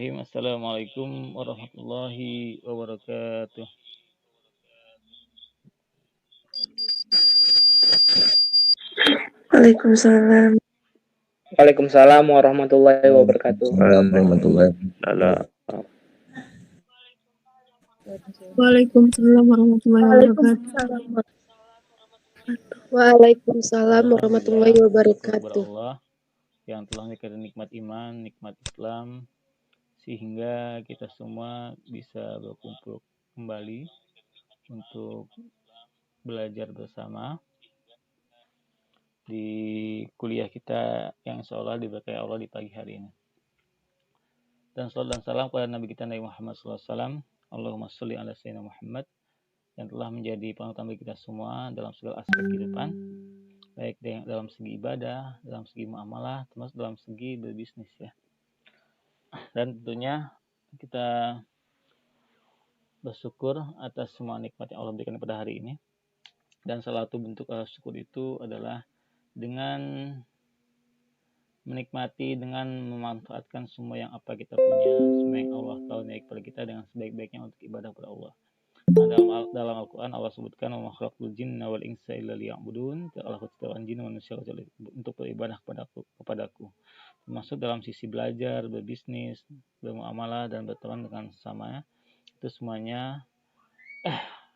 Bismillahirrahmanirrahim. Assalamualaikum warahmatullahi wabarakatuh. Waalaikumsalam. Waalaikumsalam warahmatullahi wabarakatuh. Waalaikumsalam warahmatullahi wabarakatuh. Waalaikumsalam warahmatullahi wabarakatuh. Allah yang telah memberikan nikmat iman, nikmat Islam, sehingga kita semua bisa berkumpul kembali untuk belajar bersama di kuliah kita yang seolah diberkahi Allah di pagi hari ini. Dan salawat dan salam kepada Nabi kita Nabi Muhammad SAW. Allahumma sholli ala sayyidina Muhammad yang telah menjadi panutan bagi kita semua dalam segala aspek kehidupan, baik dalam segi ibadah, dalam segi muamalah, termasuk dalam segi berbisnis ya. Dan tentunya kita bersyukur atas semua nikmat yang Allah berikan pada hari ini. Dan salah satu bentuk syukur itu adalah dengan menikmati, dengan memanfaatkan semua yang apa kita punya, semua yang Allah karunia kepada kita dengan sebaik-baiknya untuk ibadah kepada Allah. Nah, dalam Al-Quran Allah sebutkan wa ma khalaqtul jinna wal insa illa liya'budun. Allah ciptakan jin dan manusia untuk beribadah kepadaku. Termasuk dalam sisi belajar, berbisnis, bermuamalah dan berteman dengan sesama, itu semuanya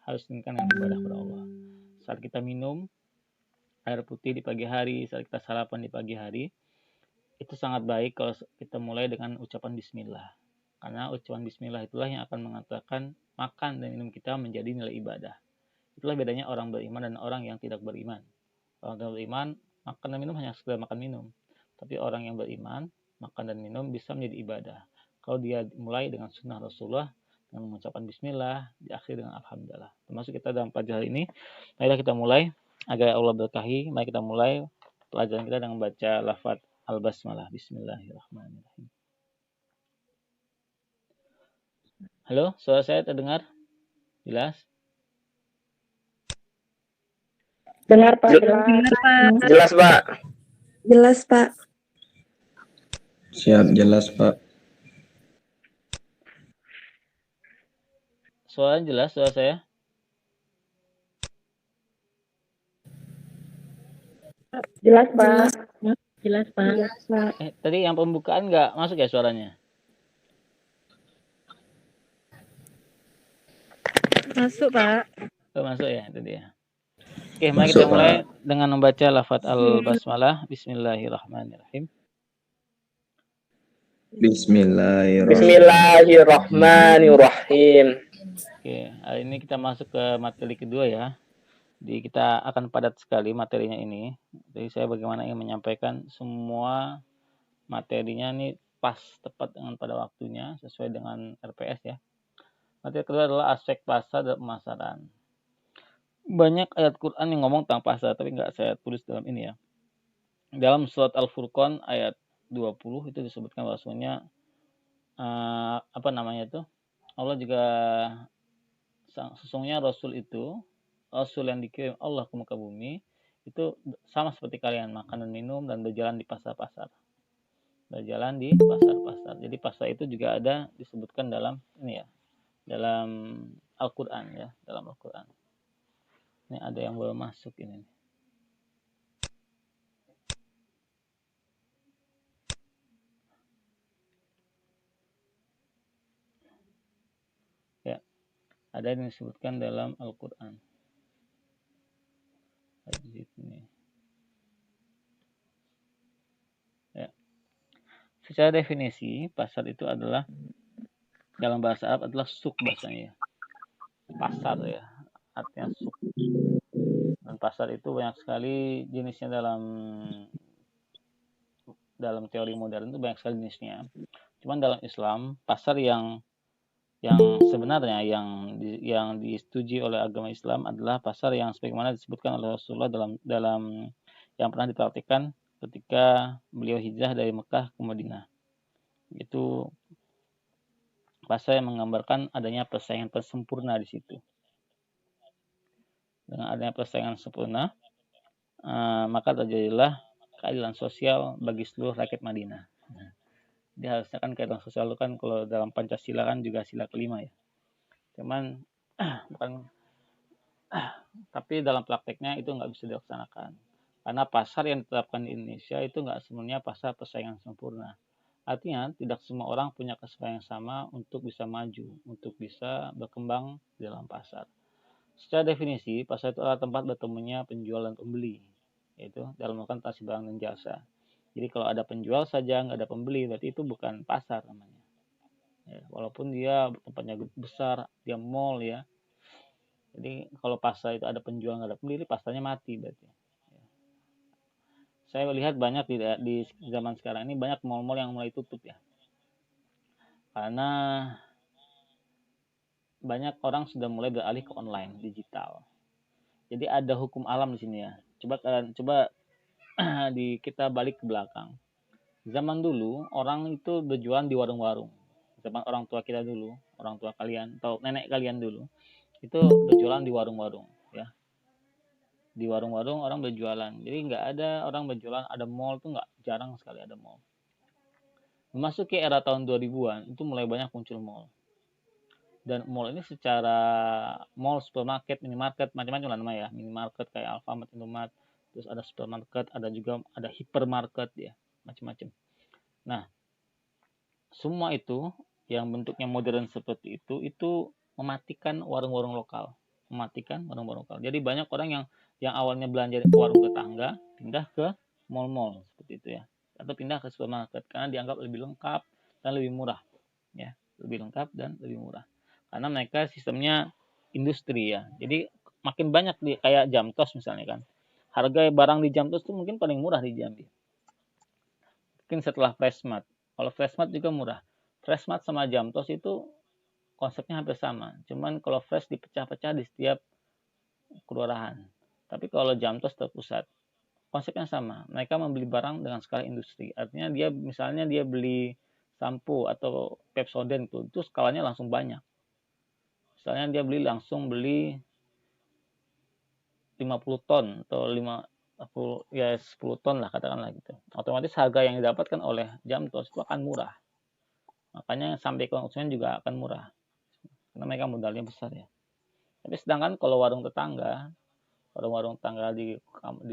harus inginkan yang ibadah kepada Allah. Saat kita minum air putih di pagi hari, saat kita sarapan di pagi hari, itu sangat baik kalau kita mulai dengan ucapan bismillah. Karena ucapan bismillah itulah yang akan mengatakan makan dan minum kita menjadi nilai ibadah. Itulah bedanya orang beriman dan orang yang tidak beriman. Orang yang beriman, makan dan minum hanya sekedar makan minum. Tapi orang yang beriman, makan dan minum bisa menjadi ibadah. Kalau dia mulai dengan sunnah Rasulullah, dengan mengucapkan bismillah, diakhiri dengan alhamdulillah. Termasuk kita dalam pelajaran ini, marilah kita mulai, agar Allah berkahi, mari kita mulai pelajaran kita dengan membaca lafaz Al-Basmalah. Bismillahirrahmanirrahim. Halo, suara saya terdengar? Jelas? Dengar Pak. Jelas Pak. Jelas Pak. Siap, jelas Pak. Suara jelas, suara saya? Jelas Pak. Jelas Pak. Tadi yang pembukaan nggak masuk ya suaranya? Masuk Pak. Oh, masuk ya, itu dia. Oke, mari kita mulai dengan membaca lafaz Al-Basmalah. Bismillahirrahmanirrahim. Bismillahirrahmanirrahim. Oke, hari ini kita masuk ke materi kedua ya. Jadi kita akan padat sekali materinya ini. Jadi saya bagaimana ingin menyampaikan semua materinya ini pas tepat dengan pada waktunya sesuai dengan RPS ya. Materi kedua adalah aspek pasar dan pemasaran. Banyak ayat Quran yang ngomong tentang pasar, tapi nggak saya tulis dalam ini ya. Dalam surat Al-Furqan ayat 20 itu disebutkan bahwasanya Allah juga sesungguhnya Rasul yang dikirim Allah ke muka bumi itu sama seperti kalian, makan dan minum dan berjalan di pasar-pasar. Jadi pasar itu juga ada disebutkan dalam ini ya, dalam Al-Quran ya, dalam Al-Quran. Ini ada yang belum masuk ini. Ya, ada yang disebutkan dalam Al-Quran. Ya. Secara definisi, pasar itu adalah dalam bahasa Arab adalah suk bahasanya. Pasar ya, artinya suk. Dan pasar itu banyak sekali jenisnya dalam teori modern itu banyak sekali jenisnya. Cuman dalam Islam, pasar yang sebenarnya yang disetujui oleh agama Islam adalah pasar yang sebagaimana disebutkan oleh Rasulullah dalam yang pernah dipraktikkan ketika beliau hijrah dari Mekah ke Madinah. Itu pasar yang menggambarkan adanya persaingan sempurna di situ. Dengan adanya persaingan sempurna, maka terjadilah keadilan sosial bagi seluruh rakyat Madinah. Jadi harusnya kan keadilan sosial itu kan kalau dalam Pancasila kan juga sila kelima ya. Cuman bukan tapi dalam prakteknya itu nggak bisa dilaksanakan. Karena pasar yang ditetapkan di Indonesia itu nggak semuanya pasar persaingan sempurna. Artinya tidak semua orang punya kesempatan yang sama untuk bisa maju, untuk bisa berkembang di dalam pasar. Secara definisi, pasar itu adalah tempat bertemunya penjual dan pembeli, yaitu dalam melakukan transaksi barang dan jasa. Jadi kalau ada penjual saja nggak ada pembeli, berarti itu bukan pasar namanya. Ya, walaupun dia tempatnya besar, dia mall ya. Jadi kalau pasar itu ada penjual nggak ada pembeli, pasarnya mati berarti. Ya. Saya lihat banyak di zaman sekarang ini banyak mall-mall yang mulai tutup ya. Karena banyak orang sudah mulai beralih ke online, digital. Jadi ada hukum alam di sini ya. Coba kita balik ke belakang. Zaman dulu orang itu berjualan di warung-warung. Zaman orang tua kita dulu, orang tua kalian atau nenek kalian dulu, itu berjualan di warung-warung ya. Di warung-warung orang berjualan. Jadi nggak ada orang berjualan, ada mall tuh nggak, jarang sekali ada mall. Memasuki era tahun 2000-an itu mulai banyak muncul mall. Dan mall ini secara mall, supermarket, minimarket, macam-macam lah namanya ya. Minimarket kayak Alfamart, Indomaret, terus ada supermarket, ada juga ada hypermarket ya, macam-macam. Nah, semua itu yang bentuknya modern seperti itu mematikan warung-warung lokal, mematikan warung-warung lokal. Jadi banyak orang yang awalnya belanja di warung tetangga pindah ke mall-mall seperti itu ya, atau pindah ke supermarket karena dianggap lebih lengkap dan lebih murah ya, lebih lengkap dan lebih murah. Karena mereka sistemnya industri ya. Jadi makin banyak kayak Jamtos misalnya kan. Harga barang di Jamtos itu mungkin paling murah di Jambi. Mungkin setelah Freshmart. Kalau Freshmart juga murah. Freshmart sama Jamtos itu konsepnya hampir sama. Cuman kalau Fresh dipecah-pecah di setiap kelurahan. Tapi kalau Jamtos terpusat, konsepnya sama. Mereka membeli barang dengan skala industri. Artinya misalnya dia beli sampo atau Pepsodent itu skalanya langsung banyak. Misalnya dia langsung beli 50 ton atau 10 ton lah katakanlah gitu. Otomatis harga yang didapatkan oleh Jamtos itu akan murah. Makanya sampai konsumen juga akan murah. Karena mereka modalnya besar ya. Tapi sedangkan kalau warung tetangga di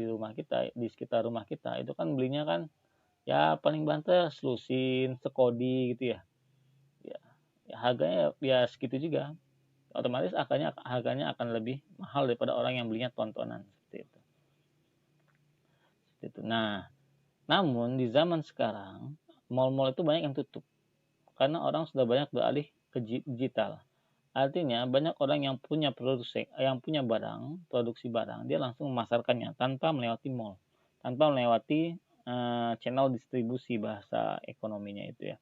rumah kita, di sekitar rumah kita itu kan belinya kan ya paling banter selusin, sekodi gitu ya. Ya harganya ya segitu juga. Otomatis harganya akan lebih mahal daripada orang yang belinya tontonan seperti itu. Nah, namun di zaman sekarang mall-mall itu banyak yang tutup karena orang sudah banyak beralih ke digital. Artinya banyak orang yang punya produksi produksi barang, dia langsung memasarkannya tanpa melewati mall, tanpa melewati channel distribusi bahasa ekonominya itu ya.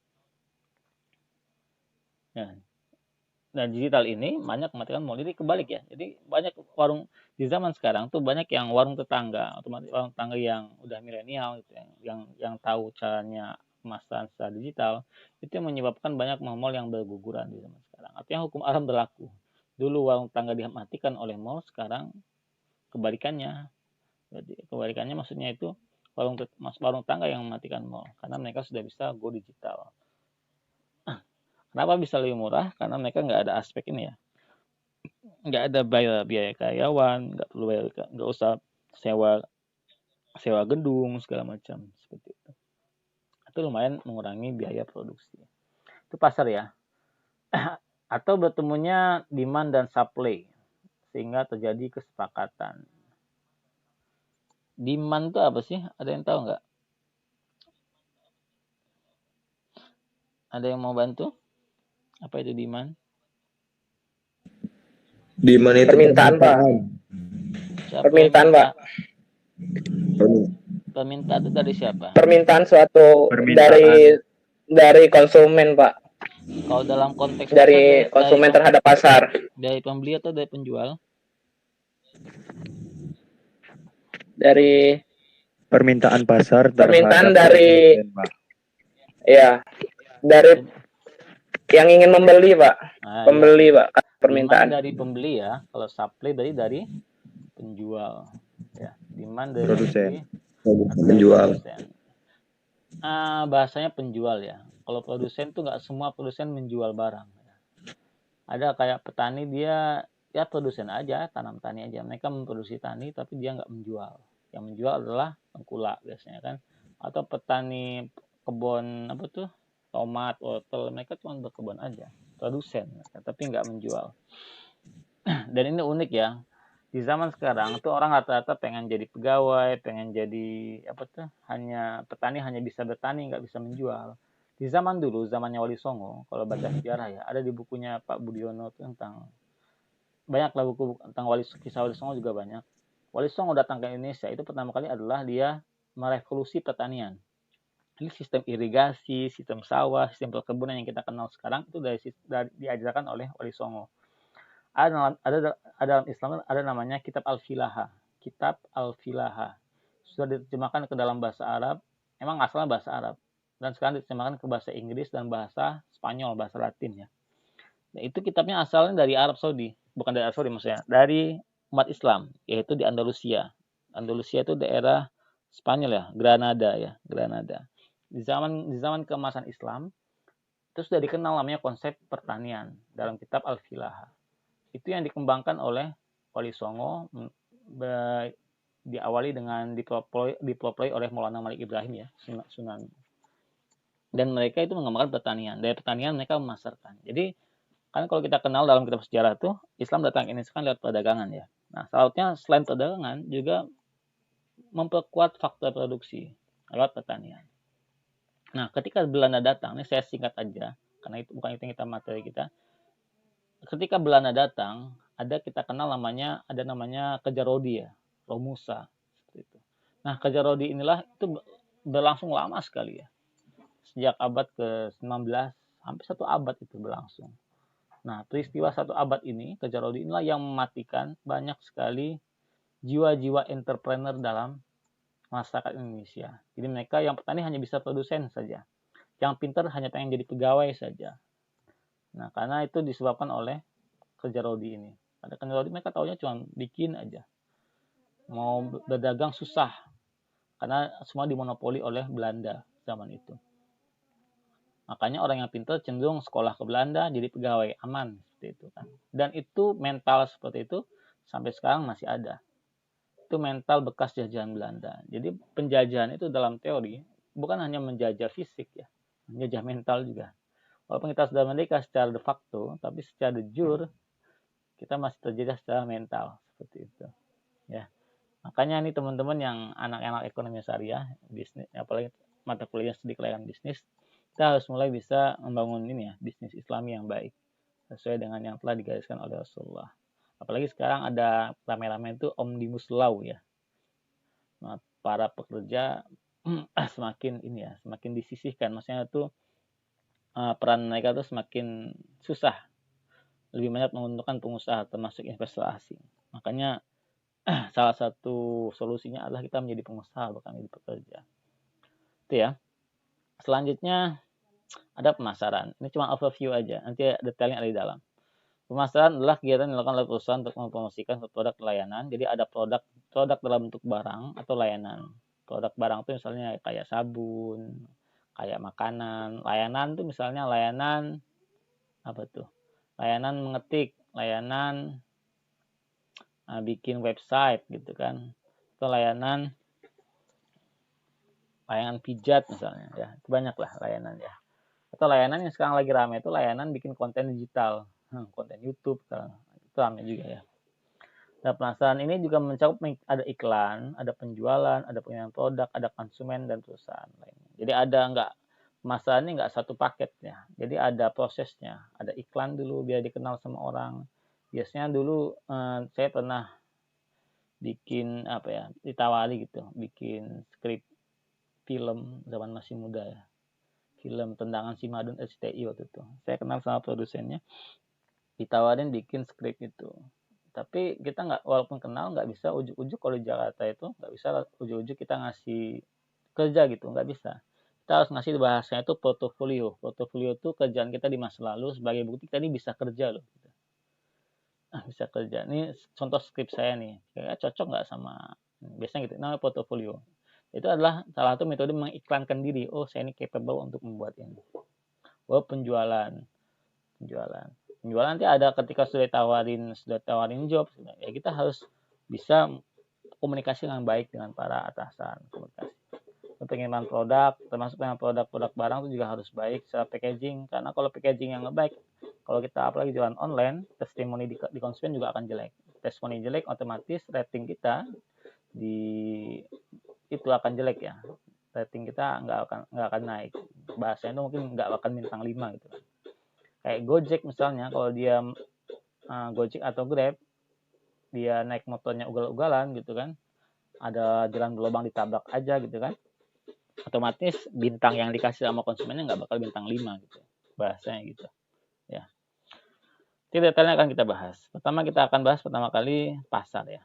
Nah, digital ini banyak mematikan mall. Jadi kebalik ya. Jadi banyak warung di zaman sekarang tuh banyak yang warung tetangga, otomatis warung tetangga yang udah milenial gitu ya, yang tahu caranya pemasaran secara digital, itu yang menyebabkan banyak mall yang berguguran di zaman sekarang. Artinya hukum alam berlaku. Dulu warung tetangga dimatikan oleh mall, sekarang kebalikannya. Jadi kebalikannya maksudnya itu warung tetangga yang mematikan mall karena mereka sudah bisa go digital. Kenapa bisa lebih murah? Karena mereka nggak ada aspek ini ya. Nggak ada biaya karyawan, nggak usah sewa gedung segala macam seperti itu. Itu lumayan mengurangi biaya produksi. Itu pasar ya. Atau bertemunya demand dan supply sehingga terjadi kesepakatan. Demand itu apa sih? Ada yang tahu nggak? Ada yang mau bantu? Apa itu demand? Demand itu permintaan, Pak. Permintaan, Pak. Permintaan itu dari siapa? Permintaan dari konsumen, Pak. Kalau dalam konteks dari konsumen terhadap pasar. Dari pembeli atau dari penjual? Dari permintaan pasar. Permintaan dari ya, dari yang ingin membeli, Pak. Pembeli, ya. Pak. Permintaan dari pembeli ya. Kalau supply dari penjual. Ya, demand dari produsen. Penjual. Bahasanya penjual ya. Kalau produsen tuh nggak semua produsen menjual barang. Ada kayak petani dia ya produsen aja, tanam tani aja. Mereka memproduksi tani tapi dia nggak menjual. Yang menjual adalah tengkulak biasanya kan. Atau petani kebun apa tuh tomat, wortel, mereka cuma berkebun aja, produsen, tapi nggak menjual. Dan ini unik ya. Di zaman sekarang tuh orang rata-rata pengen jadi pegawai, pengen jadi apa tuh hanya petani hanya bisa bertani nggak bisa menjual. Di zaman dulu, zamannya Wali Songo, kalau baca sejarah ya, ada di bukunya Pak Budiono tentang banyak lah buku tentang kisah Wali Songo juga banyak. Wali Songo datang ke Indonesia itu pertama kali adalah dia merevolusi pertanian. Ini sistem irigasi, sistem sawah, sistem perkebunan yang kita kenal sekarang itu dari diajarkan oleh Wali Songo. Ada dalam Islam ada namanya Kitab Al-Filaha. Kitab Al-Filaha. Sudah diterjemahkan ke dalam bahasa Arab. Emang asalnya bahasa Arab. Dan sekarang diterjemahkan ke bahasa Inggris dan bahasa Spanyol, bahasa Latin ya. Nah, itu kitabnya asalnya dari Arab Saudi. Bukan dari Arab Saudi maksudnya. Dari umat Islam. Yaitu di Andalusia. Andalusia itu daerah Spanyol ya. Granada ya. Granada. Di zaman keemasan Islam, itu sudah dikenal namanya konsep pertanian dalam kitab Al-Filaha. Itu yang dikembangkan oleh Wali Songo, diawali dengan dipelopori oleh Maulana Malik Ibrahim ya, Sunan. Dan mereka itu mengembangkan pertanian. Dari pertanian mereka memasarkan. Jadi kan kalau kita kenal dalam kitab sejarah tuh Islam datang ke Indonesia kan lewat perdagangan ya. Nah, saatnya selain perdagangan juga memperkuat faktor produksi lewat pertanian. Nah, ketika Belanda datang, ini saya singkat aja karena itu bukan itu yang kita materi kita. Ketika Belanda datang, kita kenal namanya Kerja Rodi ya, Romusa seperti itu. Nah, Kerja Rodi inilah itu berlangsung lama sekali ya. Sejak abad ke-19 hampir 1 abad itu berlangsung. Nah, peristiwa 1 abad ini, Kerja Rodi inilah yang mematikan banyak sekali jiwa-jiwa entrepreneur dalam masyarakat Indonesia. Jadi mereka yang petani hanya bisa produsen saja. Yang pintar hanya pengen jadi pegawai saja. Nah, karena itu disebabkan oleh Kerja Rodi ini. Ada Kerja Rodi mereka taunya cuma bikin aja. Mau berdagang susah. Karena semua dimonopoli oleh Belanda zaman itu. Makanya orang yang pintar cenderung sekolah ke Belanda jadi pegawai, aman seperti itu kan. Dan itu mental seperti itu sampai sekarang masih ada. Itu mental bekas jajahan Belanda. Jadi penjajahan itu dalam teori bukan hanya menjajah fisik ya, menjajah mental juga. Walaupun kita sudah merdeka secara de facto, tapi secara de jure kita masih terjajah secara mental seperti itu. Ya, makanya nih teman-teman yang anak-anak ekonomi syariah, bisnis, apalagi mata kuliah studi kelayakan bisnis, kita harus mulai bisa membangun ini ya bisnis Islami yang baik sesuai dengan yang telah digariskan oleh Rasulullah. Apalagi sekarang ada rame-rame itu omnibus law ya. Nah, para pekerja semakin disisihkan, maksudnya itu peran mereka tuh semakin susah, lebih banyak menguntungkan pengusaha termasuk investor asing. Makanya salah satu solusinya adalah kita menjadi pengusaha bukan menjadi pekerja. Itu ya. Selanjutnya ada pemasaran. Ini cuma overview aja, nanti detailnya ada di dalam. Pemasaran adalah kegiatan yang dilakukan oleh perusahaan untuk mempromosikan produk layanan. Jadi ada produk dalam bentuk barang atau layanan. Produk barang itu misalnya kayak sabun, kayak makanan. Layanan itu misalnya layanan apa tuh? Layanan mengetik, layanan bikin website gitu kan. Atau layanan pijat misalnya ya. Itu banyak lah layanan ya. Atau layanan yang sekarang lagi ramai itu layanan bikin konten digital. Konten YouTube sekarang. Itu ramai juga ya. Nah, pemasaran ini juga mencakup ada iklan, ada penjualan, ada pengiriman produk, ada konsumen dan perusahaan lainnya. Jadi pemasaran ini nggak satu paket ya. Jadi ada prosesnya, ada iklan dulu biar dikenal sama orang. Biasanya dulu saya pernah bikin ditawari gitu, bikin skrip film zaman masih muda ya. Film Tendangan Si Madun SCTI waktu itu. Saya kenal sama produsennya, ditawarin bikin skrip itu. Tapi kita walaupun kenal nggak bisa ujuk-ujuk kalau di Jakarta itu nggak bisa ujuk-ujuk kita ngasih kerja gitu, nggak bisa. Kita harus ngasih bahasanya itu portofolio. Portofolio itu kerjaan kita di masa lalu sebagai bukti kita ini bisa kerja loh. Bisa kerja. Ini contoh skrip saya nih, kayaknya cocok nggak sama biasanya gitu. Namanya portofolio. Itu adalah salah satu metode mengiklankan diri. Oh, saya ini capable untuk membuat ini. penjualan. Penjualan nanti ada ketika sudah tawarin job, ya kita harus bisa komunikasi dengan baik dengan para atasan, komunikasi. Pengiriman produk, termasuk dengan produk barang itu juga harus baik secara packaging, karena kalau packaging yang nggak baik, kalau kita apalagi jualan online, testimoni di konsumen juga akan jelek. Testimoni jelek, otomatis rating kita itu akan jelek ya. Rating kita nggak akan naik. Bahasanya itu mungkin nggak akan bintang 5 gitu. Kayak Gojek misalnya, kalau dia Gojek atau Grab, dia naik motornya ugal-ugalan gitu kan, ada jalan berlubang ditabrak aja gitu kan, otomatis bintang yang dikasih sama konsumennya nggak bakal bintang 5 gitu, bahasanya gitu ya. Itu detailnya akan kita bahas. Kita akan bahas pertama kali pasar ya.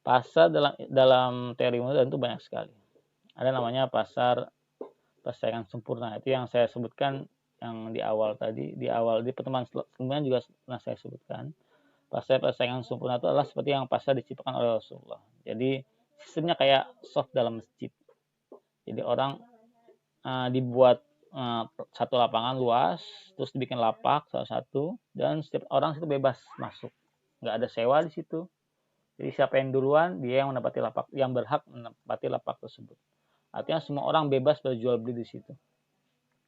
Pasar dalam teori modern itu banyak sekali. Ada namanya pasar persaingan sempurna, itu yang saya sebutkan yang di awal di pertemuan sebelumnya juga pernah saya sebutkan. Pasar persaingan sempurna itu adalah seperti yang pasar diciptakan oleh Rasulullah. Jadi sistemnya kayak soft dalam masjid. Jadi orang dibuat satu lapangan luas, terus dibikin lapak salah satu, dan setiap orang situ bebas masuk, nggak ada sewa di situ. Jadi siapa yang duluan, dia yang menempati lapak, yang berhak menempati lapak tersebut. Artinya semua orang bebas berjual beli di situ.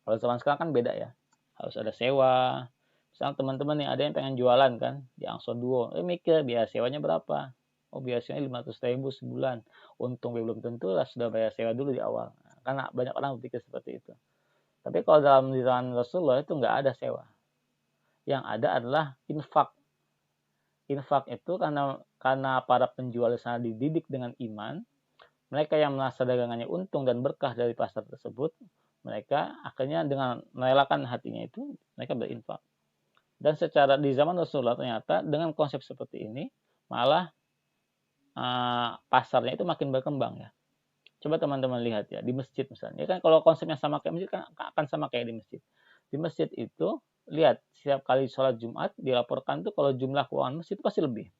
Kalau zaman sekarang kan beda ya, harus ada sewa. Misalnya teman-teman nih ada yang pengen jualan kan di Angso Duo, mikir biaya sewanya berapa? Oh biasanya 500.000 sebulan. Untung belum tentu lah sudah bayar sewa dulu di awal. Karena banyak orang berpikir seperti itu. Tapi kalau dalam zaman Rasulullah itu nggak ada sewa. Yang ada adalah infak. Infak itu karena para penjual di sana dididik dengan iman, mereka yang merasa dagangannya untung dan berkah dari pasar tersebut, mereka akhirnya dengan merelakan hatinya itu, mereka berinfak. Dan secara di zaman Rasulullah ternyata dengan konsep seperti ini, malah pasarnya itu makin berkembang ya. Coba teman-teman lihat ya, di masjid misalnya. Ya kan kalau konsepnya sama kayak masjid, kan akan sama kayak di masjid. Di masjid itu, lihat, setiap kali sholat Jumat, dilaporkan tuh kalau jumlah keuangan masjid itu pasti lebih.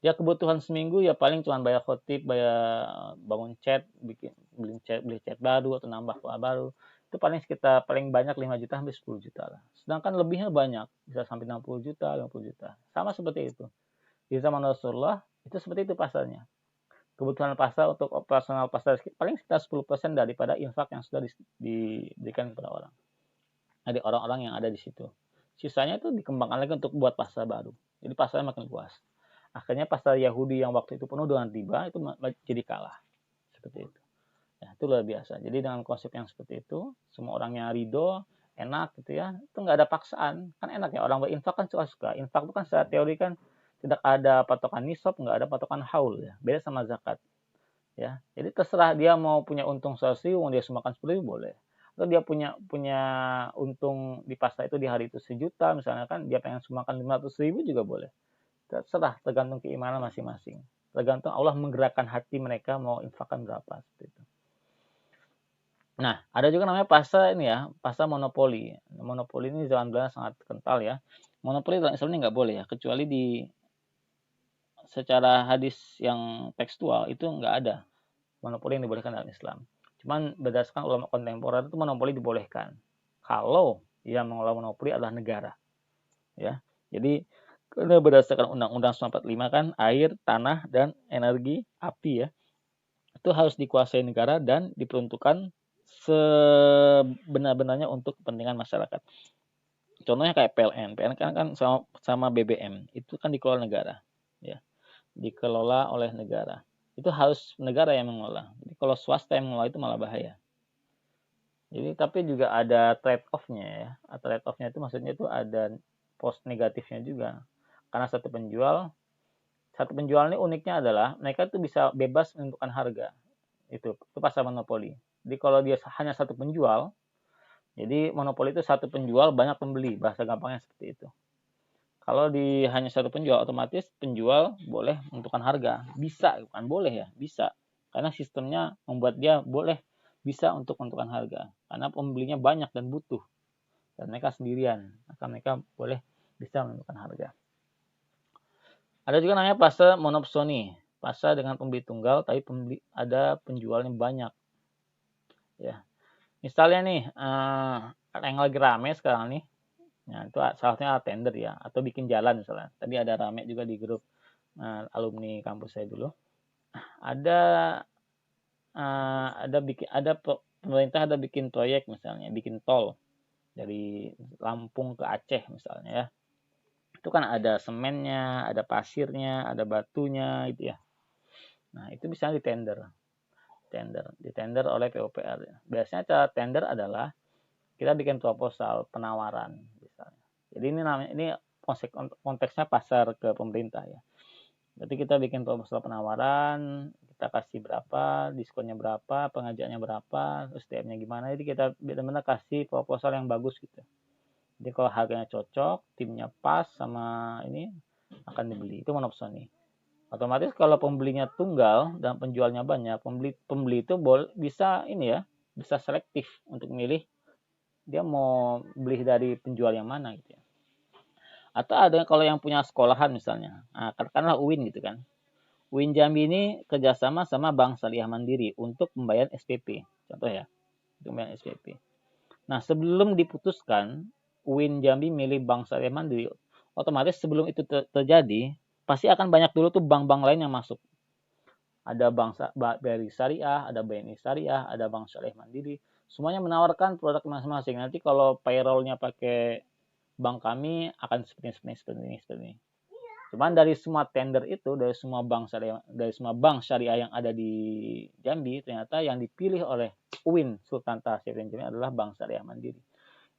Ya kebutuhan seminggu ya paling cuma bayar khotib, bayar bangun cat, beli cat baru atau nambah kuah baru. Itu paling banyak 5 juta sampai 10 juta lah. Sedangkan lebihnya banyak, bisa sampai 60 juta, 50 juta. Sama seperti itu. Di zaman Rasulullah itu seperti itu pasarnya. Kebutuhan pasar untuk operasional pasar paling sekitar 10% daripada infak yang sudah diberikan kepada orang. Dari orang-orang yang ada di situ. Sisanya itu dikembangkan lagi untuk buat pasar baru. Jadi pasarnya makin luas. Akhirnya pasar Yahudi yang waktu itu penuh dengan riba itu jadi kalah. Seperti itu. Ya, itu luar biasa. Jadi dengan konsep yang seperti itu, semua orangnya ridho, enak gitu ya. Itu nggak ada paksaan. Kan enak ya, orang berinfak kan suka-suka. Infak itu kan secara teori kan tidak ada patokan nisab, nggak ada patokan haul ya. Beda sama zakat. Ya. Jadi terserah dia mau punya untung 100.000, mau dia sumbangkan 10.000 boleh. Atau dia punya untung di pasar itu di hari itu 1 juta misalnya kan, dia pengen sumbangkan 500.000 juga boleh. Terserah, tergantung keimanan masing-masing. Tergantung Allah menggerakkan hati mereka mau infakkan berapa seperti itu. Nah, ada juga namanya pasar ini ya, pasar monopoli. Monopoli ini zaman Belanda sangat kental ya. Monopoli dalam Islam ini nggak boleh ya, kecuali secara hadis yang tekstual itu nggak ada monopoli yang dibolehkan dalam Islam. Cuman berdasarkan ulama kontemporer itu monopoli dibolehkan. Kalau yang mengelola monopoli adalah negara. Ya. Jadi karena berdasarkan Undang-Undang 945 kan air, tanah, dan energi api ya, itu harus dikuasai negara dan diperuntukkan sebenar-benarnya untuk kepentingan masyarakat. Contohnya kayak PLN kan sama BBM itu kan dikelola negara, ya, dikelola oleh negara. Itu harus negara yang mengelola. Jadi kalau swasta yang mengelola itu malah bahaya. Jadi tapi juga ada trade off-nya ya. Trade off-nya itu maksudnya itu ada post negatifnya juga. Karena satu penjual ini uniknya adalah mereka itu bisa bebas menentukan harga. Itu pasar monopoli. Jadi kalau dia hanya satu penjual, jadi monopoli itu satu penjual banyak pembeli, bahasa gampangnya seperti itu. Kalau hanya satu penjual, otomatis penjual boleh menentukan harga. Bisa, bukan boleh ya, bisa. Karena sistemnya membuat dia boleh bisa untuk menentukan harga. Karena pembelinya banyak dan butuh. Dan mereka sendirian, maka mereka boleh bisa menentukan harga. Ada juga namanya pasar monopsoni, pasar dengan pembeli tunggal tapi ada penjualnya banyak. Ya. Misalnya nih, yang lagi rame sekarang nih, nah itu salah satunya tender ya, atau bikin jalan misalnya. Tadi ada rame juga di grup alumni kampus saya dulu. Ada pemerintah ada bikin proyek misalnya, bikin tol dari Lampung ke Aceh misalnya ya. Itu kan ada semennya, ada pasirnya, ada batunya gitu ya. Nah, itu bisa ditender oleh PUPR. Biasanya cara tender adalah kita bikin proposal penawaran misalnya. Jadi ini konteksnya pasar ke pemerintah ya. Berarti kita bikin proposal penawaran, kita kasih berapa, diskonnya berapa, pengajaknya berapa, STM-nya gimana. Jadi kita benar-benar kasih proposal yang bagus gitu. Jadi kalau harganya cocok, timnya pas sama ini akan dibeli. Itu monopsoni. Otomatis kalau pembelinya tunggal dan penjualnya banyak, pembeli itu bisa ini ya, bisa selektif untuk milih dia mau beli dari penjual yang mana gitu ya. Atau ada kalau yang punya sekolahan misalnya, nah, katakanlah UIN gitu kan. UIN Jambi ini kerjasama sama Bank Syariah Mandiri untuk pembayaran SPP, contoh ya, untuk pembayaran SPP. Nah sebelum diputuskan UIN Jambi milih Bank Syariah Mandiri, otomatis sebelum itu terjadi, pasti akan banyak dulu tuh bank-bank lain yang masuk. Ada Bank BRI Syariah, ada BNI Syariah, ada Bank Syariah Mandiri. Semuanya menawarkan produk masing-masing. Nanti kalau payroll-nya pakai bank kami akan seperti ini. Cuman dari semua tender itu, dari semua bank syariah yang ada di Jambi, ternyata yang dipilih oleh UIN Sultan Tasyidin Jambi adalah Bank Syariah Mandiri.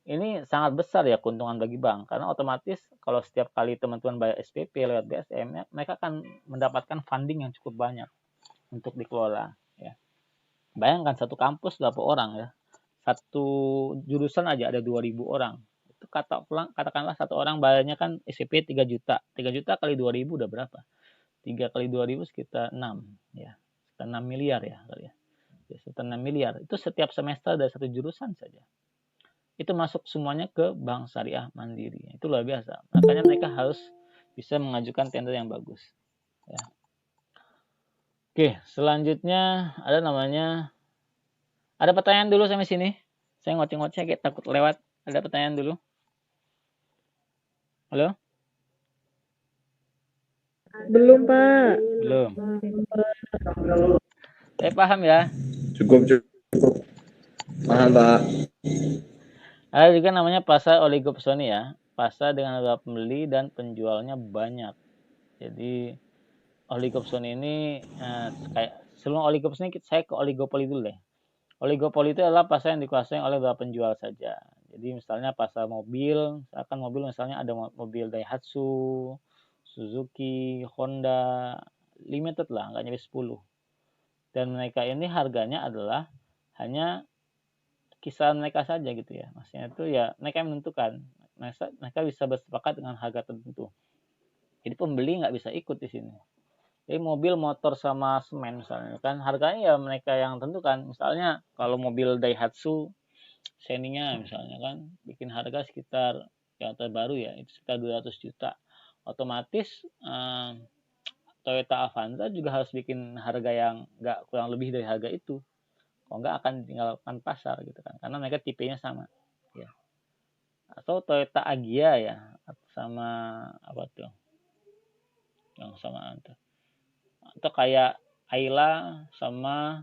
Ini sangat besar ya keuntungan bagi bank, karena otomatis kalau setiap kali teman-teman bayar SPP lewat BSM, mereka akan mendapatkan funding yang cukup banyak untuk dikelola. Ya. Bayangkan satu kampus berapa orang ya, satu jurusan aja ada 2.000 orang. Itu katakanlah satu orang bayarnya kan SPP 3 juta. 3 juta kali 2.000 udah berapa? 3 kali 2.000 sekitar 6 ya. Sekitar 6 miliar ya kali ya. Sekitar 6 miliar. Itu setiap semester dari satu jurusan saja. Itu masuk semuanya ke Bank Syariah Mandiri. Itu luar biasa. Makanya mereka harus bisa mengajukan tender yang bagus. Ya. Oke, selanjutnya ada pertanyaan dulu sampai sini. Saya ngoceh-ngoceh kayak takut lewat. Ada pertanyaan dulu? Halo? Belum, Pak. Belum. Saya paham ya. Cukup. Paham, Pak. Ada juga namanya pasar oligopsoni ya. Pasar dengan beberapa pembeli dan penjualnya banyak. Jadi oligopsoni ini kayak sebelum oligopsoni saya ke oligopoli dulu deh. Oligopoli itu adalah pasar yang dikuasai oleh beberapa penjual saja. Jadi misalnya pasar mobil, misalkan mobil misalnya ada mobil Daihatsu, Suzuki, Honda, limited lah, nggak nyampe 10. Dan mereka ini harganya adalah hanya kisaran mereka saja gitu ya. Maksudnya itu ya mereka yang menentukan. Mereka bisa bersepakat dengan harga tertentu. Jadi pembeli nggak bisa ikut di sini. Jadi mobil, motor sama semen misalnya kan harganya ya mereka yang tentukan. Misalnya kalau mobil Daihatsu Xenia misalnya kan bikin harga sekitar yang terbaru ya itu sekitar 200 juta. Otomatis Toyota Avanza juga harus bikin harga yang nggak kurang lebih dari harga itu. Kalau nggak akan ditinggalkan pasar gitu kan karena mereka tipenya sama ya. Atau Toyota Agya ya sama apa tuh yang sama atau kayak Ayla sama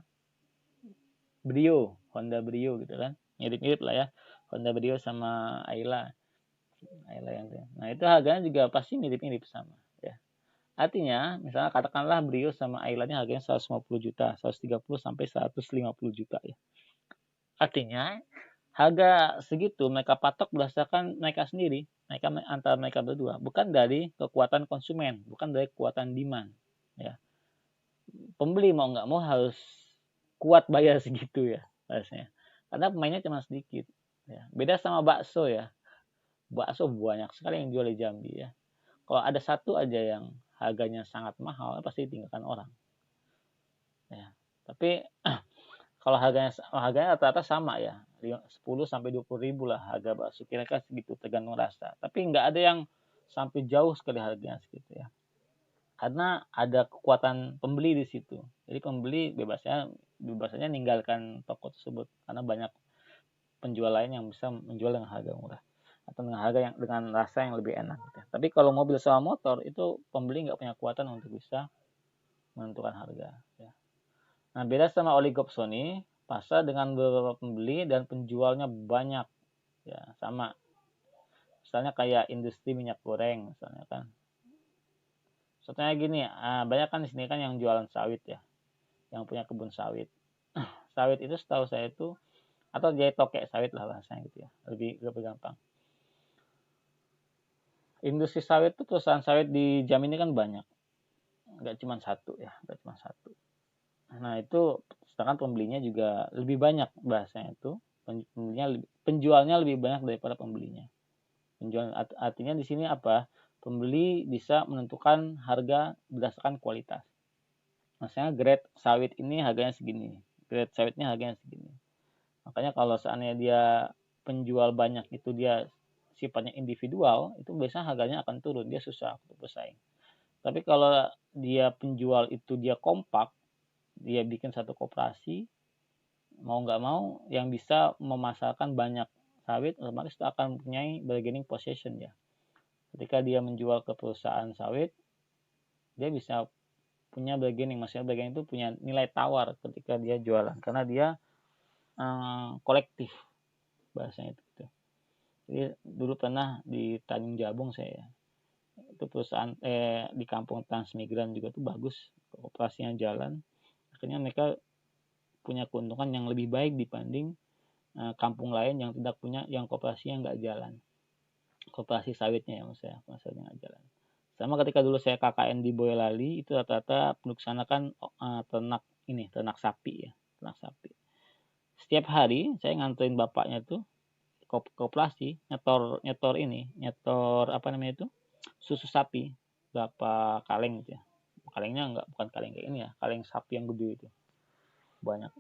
Brio, Honda Brio gitu kan. Mirip-mirip lah ya. Honda Brio sama Ayla yang itu. Nah, itu harganya juga pasti mirip-mirip sama ya. Artinya, misalnya katakanlah Brio sama Ayla-nya harganya 150 juta, 130 sampai 150 juta ya. Artinya, harga segitu mereka patok berdasarkan mereka sendiri, antara mereka berdua, bukan dari kekuatan konsumen, bukan dari kekuatan demand ya. Pembeli mau nggak mau harus kuat bayar segitu ya harusnya karena pemainnya cuma sedikit ya. Beda sama bakso ya, bakso banyak sekali yang jual di Jambi ya. Kalau ada satu aja yang harganya sangat mahal pasti ditinggalkan orang ya. Tapi kalau harganya rata-rata sama ya 10 sampai 20 ribu lah harga bakso kira-kira segitu tergantung rasa. Tapi nggak ada yang sampai jauh sekali harganya segitu ya. Karena ada kekuatan pembeli di situ. Jadi pembeli bebasnya ninggalkan toko tersebut karena banyak penjual lain yang bisa menjual dengan harga murah atau dengan harga yang dengan rasa yang lebih enak gitu. Tapi kalau mobil sama motor itu pembeli nggak punya kekuatan untuk bisa menentukan harga ya. Nah, beda sama oligopsoni, pasar dengan beberapa pembeli dan penjualnya banyak ya, sama. Misalnya kayak industri minyak goreng misalnya kan. Contohnya gini, banyak kan di sini kan yang jualan sawit ya, yang punya kebun sawit. Sawit itu setahu saya itu atau dia tokek sawit lah bahasanya gitu ya, lebih gampang. Industri sawit itu perusahaan sawit di Jambi ini kan banyak, nggak cuma satu ya, nggak cuma satu. Nah itu sedangkan pembelinya juga lebih banyak bahasanya itu, penjualnya lebih banyak daripada pembelinya. Penjual artinya di sini apa? Pembeli bisa menentukan harga berdasarkan kualitas. Maksudnya grade sawit ini harganya segini, grade sawitnya harganya segini. Makanya kalau seandainya dia penjual banyak itu dia sifatnya individual, itu biasanya harganya akan turun, dia susah untuk bersaing. Tapi kalau dia penjual itu dia kompak, dia bikin satu koperasi, mau nggak mau yang bisa memasarkan banyak sawit, otomatis itu akan mempunyai bargaining position ya. Ketika dia menjual ke perusahaan sawit, dia bisa punya bargaining, maksudnya bargaining itu punya nilai tawar ketika dia jualan, karena dia kolektif bahasanya itu. Jadi dulu pernah di Tanjung Jabung saya, itu perusahaan di kampung Transmigran juga tuh bagus, operasinya jalan. Akhirnya mereka punya keuntungan yang lebih baik dibanding kampung lain yang tidak punya, yang kooperasinya nggak jalan. Koperasi sawitnya ya maksudnya, sawitnya nggak jalan. Sama ketika dulu saya KKN di Boyolali, itu rata-rata penduduk sana kan ternak sapi ya, ternak sapi. Setiap hari saya nganterin bapaknya tuh koperasi nyetor apa namanya itu, susu sapi berapa kaleng gitu ya. Kalengnya bukan kaleng kayak ini ya, kaleng sapi yang gede itu banyak.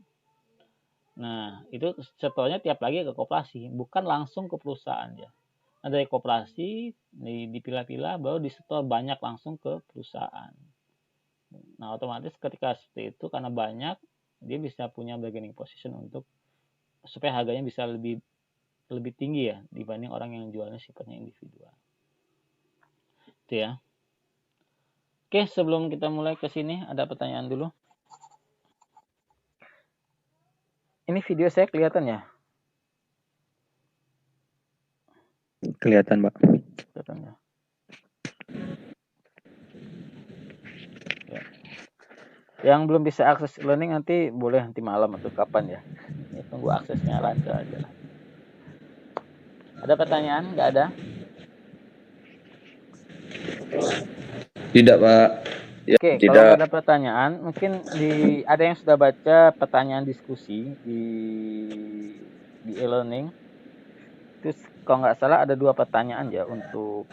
Nah itu setornya tiap lagi ke koperasi, bukan langsung ke perusahaan ya. Nah dari koperasi dipilah-pilah baru disetor banyak langsung ke perusahaan. Nah otomatis ketika seperti itu, karena banyak, dia bisa punya bargaining position untuk supaya harganya bisa lebih tinggi ya dibanding orang yang jualnya sifatnya individual. Itu ya. Oke, sebelum kita mulai ke sini ada pertanyaan dulu. Ini video saya kelihatan ya? Kelihatan, Pak. Kelihatan ya. Ya. Yang belum bisa akses learning nanti boleh nanti malam atau kapan ya. Ya tunggu aksesnya lancar aja lah. Ada pertanyaan? Nggak ada? Tidak, Pak. Ya, Oke, tidak. kalau nggak ada pertanyaan, mungkin ada yang sudah baca pertanyaan diskusi di e-learning. Terus kalau nggak salah ada 2 pertanyaan ya untuk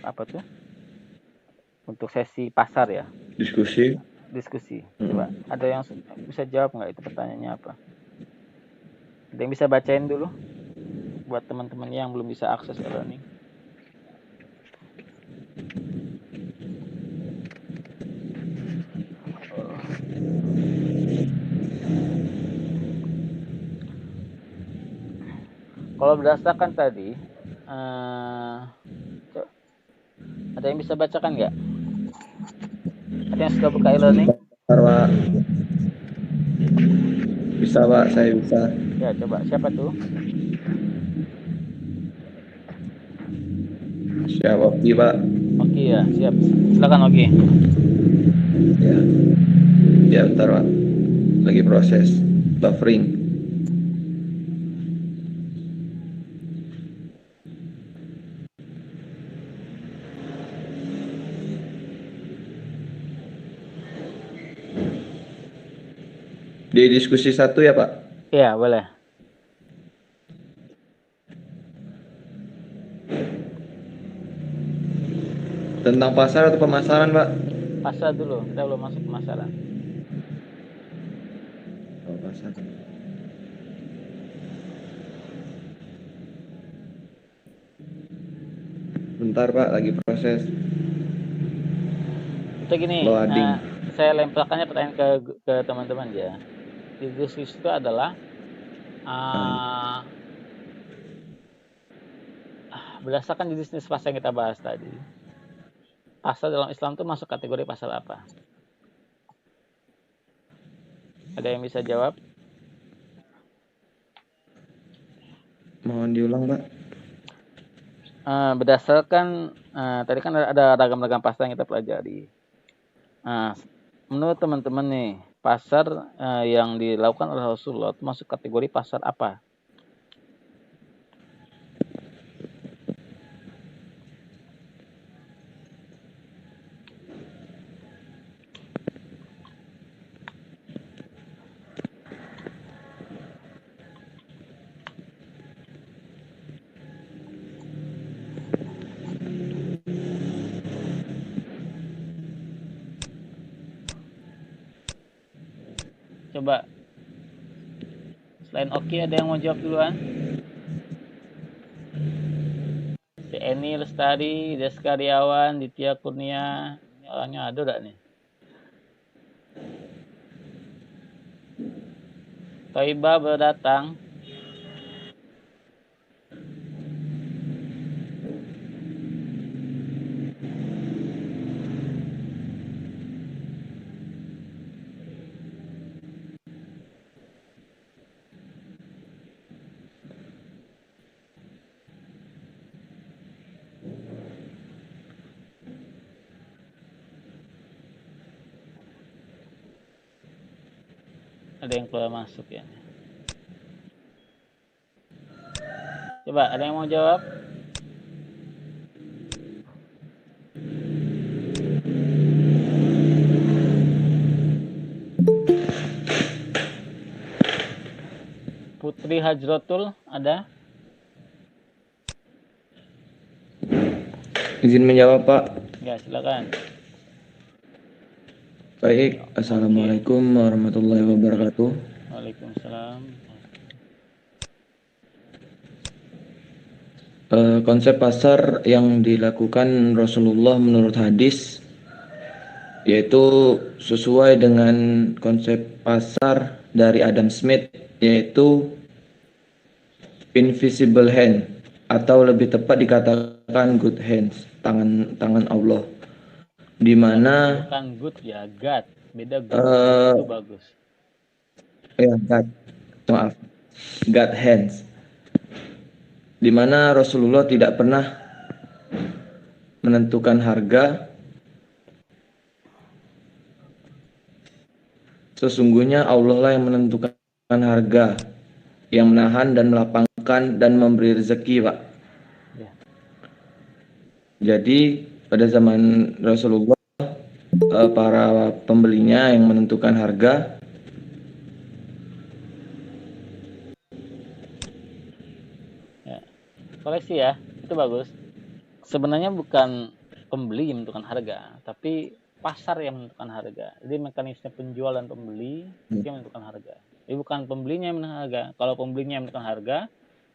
apa tuh? Untuk sesi pasar ya. Diskusi. Coba ada yang bisa jawab nggak itu pertanyaannya apa? Ada yang bisa bacain dulu buat teman-teman yang belum bisa akses e-learning. Kalau berdasarkan tadi, ada yang bisa bacakan nggak? Ada yang sudah buka e-learning? Pak. Bisa, Pak. Saya bisa. Ya, coba. Siapa tuh? Siap, Oki, Pak. Oke ya, siap. Silakan Oki. Ya. Ya, bentar, Pak. Lagi proses buffering. Di diskusi 1 ya, Pak? Iya, boleh. Tentang pasar atau pemasaran, Pak? Pasar dulu, kita belum masuk pemasaran. Oh, pasar. Bentar, Pak, lagi proses. Itu gini, saya lemparkannya pertanyaan ke teman-teman ya. didiskusi itu adalah berdasarkan jenis pasal yang kita bahas tadi. Pasal dalam Islam itu masuk kategori pasal apa? Ada yang bisa jawab? Mohon diulang, Pak. Berdasarkan tadi kan ada ragam-ragam pasal yang kita pelajari. Menurut teman-teman nih, pasal yang dilakukan oleh Rasulullah itu masuk kategori pasal apa? Coba. Selain Oki, ada yang mau jawab duluan? Si Eni Lestari, Deskariawan, Ditya Kurnia. Ini orangnya ada gak nih? Toiba berdatang. Ada yang keluar masuk ya. Coba, ada yang mau jawab? Putri Hajrotul, ada? Izin menjawab, Pak. Ya, silakan. Baik, Assalamualaikum warahmatullahi wabarakatuh. Waalaikumsalam. Konsep pasar yang dilakukan Rasulullah menurut hadis yaitu sesuai dengan konsep pasar dari Adam Smith, yaitu invisible hand, atau lebih tepat dikatakan good hands, tangan Allah, di mana bukan good ya, God. Beda good itu bagus. Ya, maaf, God hands, di mana Rasulullah tidak pernah menentukan harga. Sesungguhnya Allah lah yang menentukan harga, yang menahan dan melapangkan dan memberi rezeki, Pak. Ya. Jadi pada zaman Rasulullah, para pembelinya yang menentukan harga. Ya. Koleksi ya, itu bagus. Sebenarnya bukan pembeli yang menentukan harga, tapi pasar yang menentukan harga. Jadi mekanisme penjual dan pembeli itu yang menentukan harga. Jadi bukan pembelinya yang menentukan harga. Kalau pembelinya yang menentukan harga,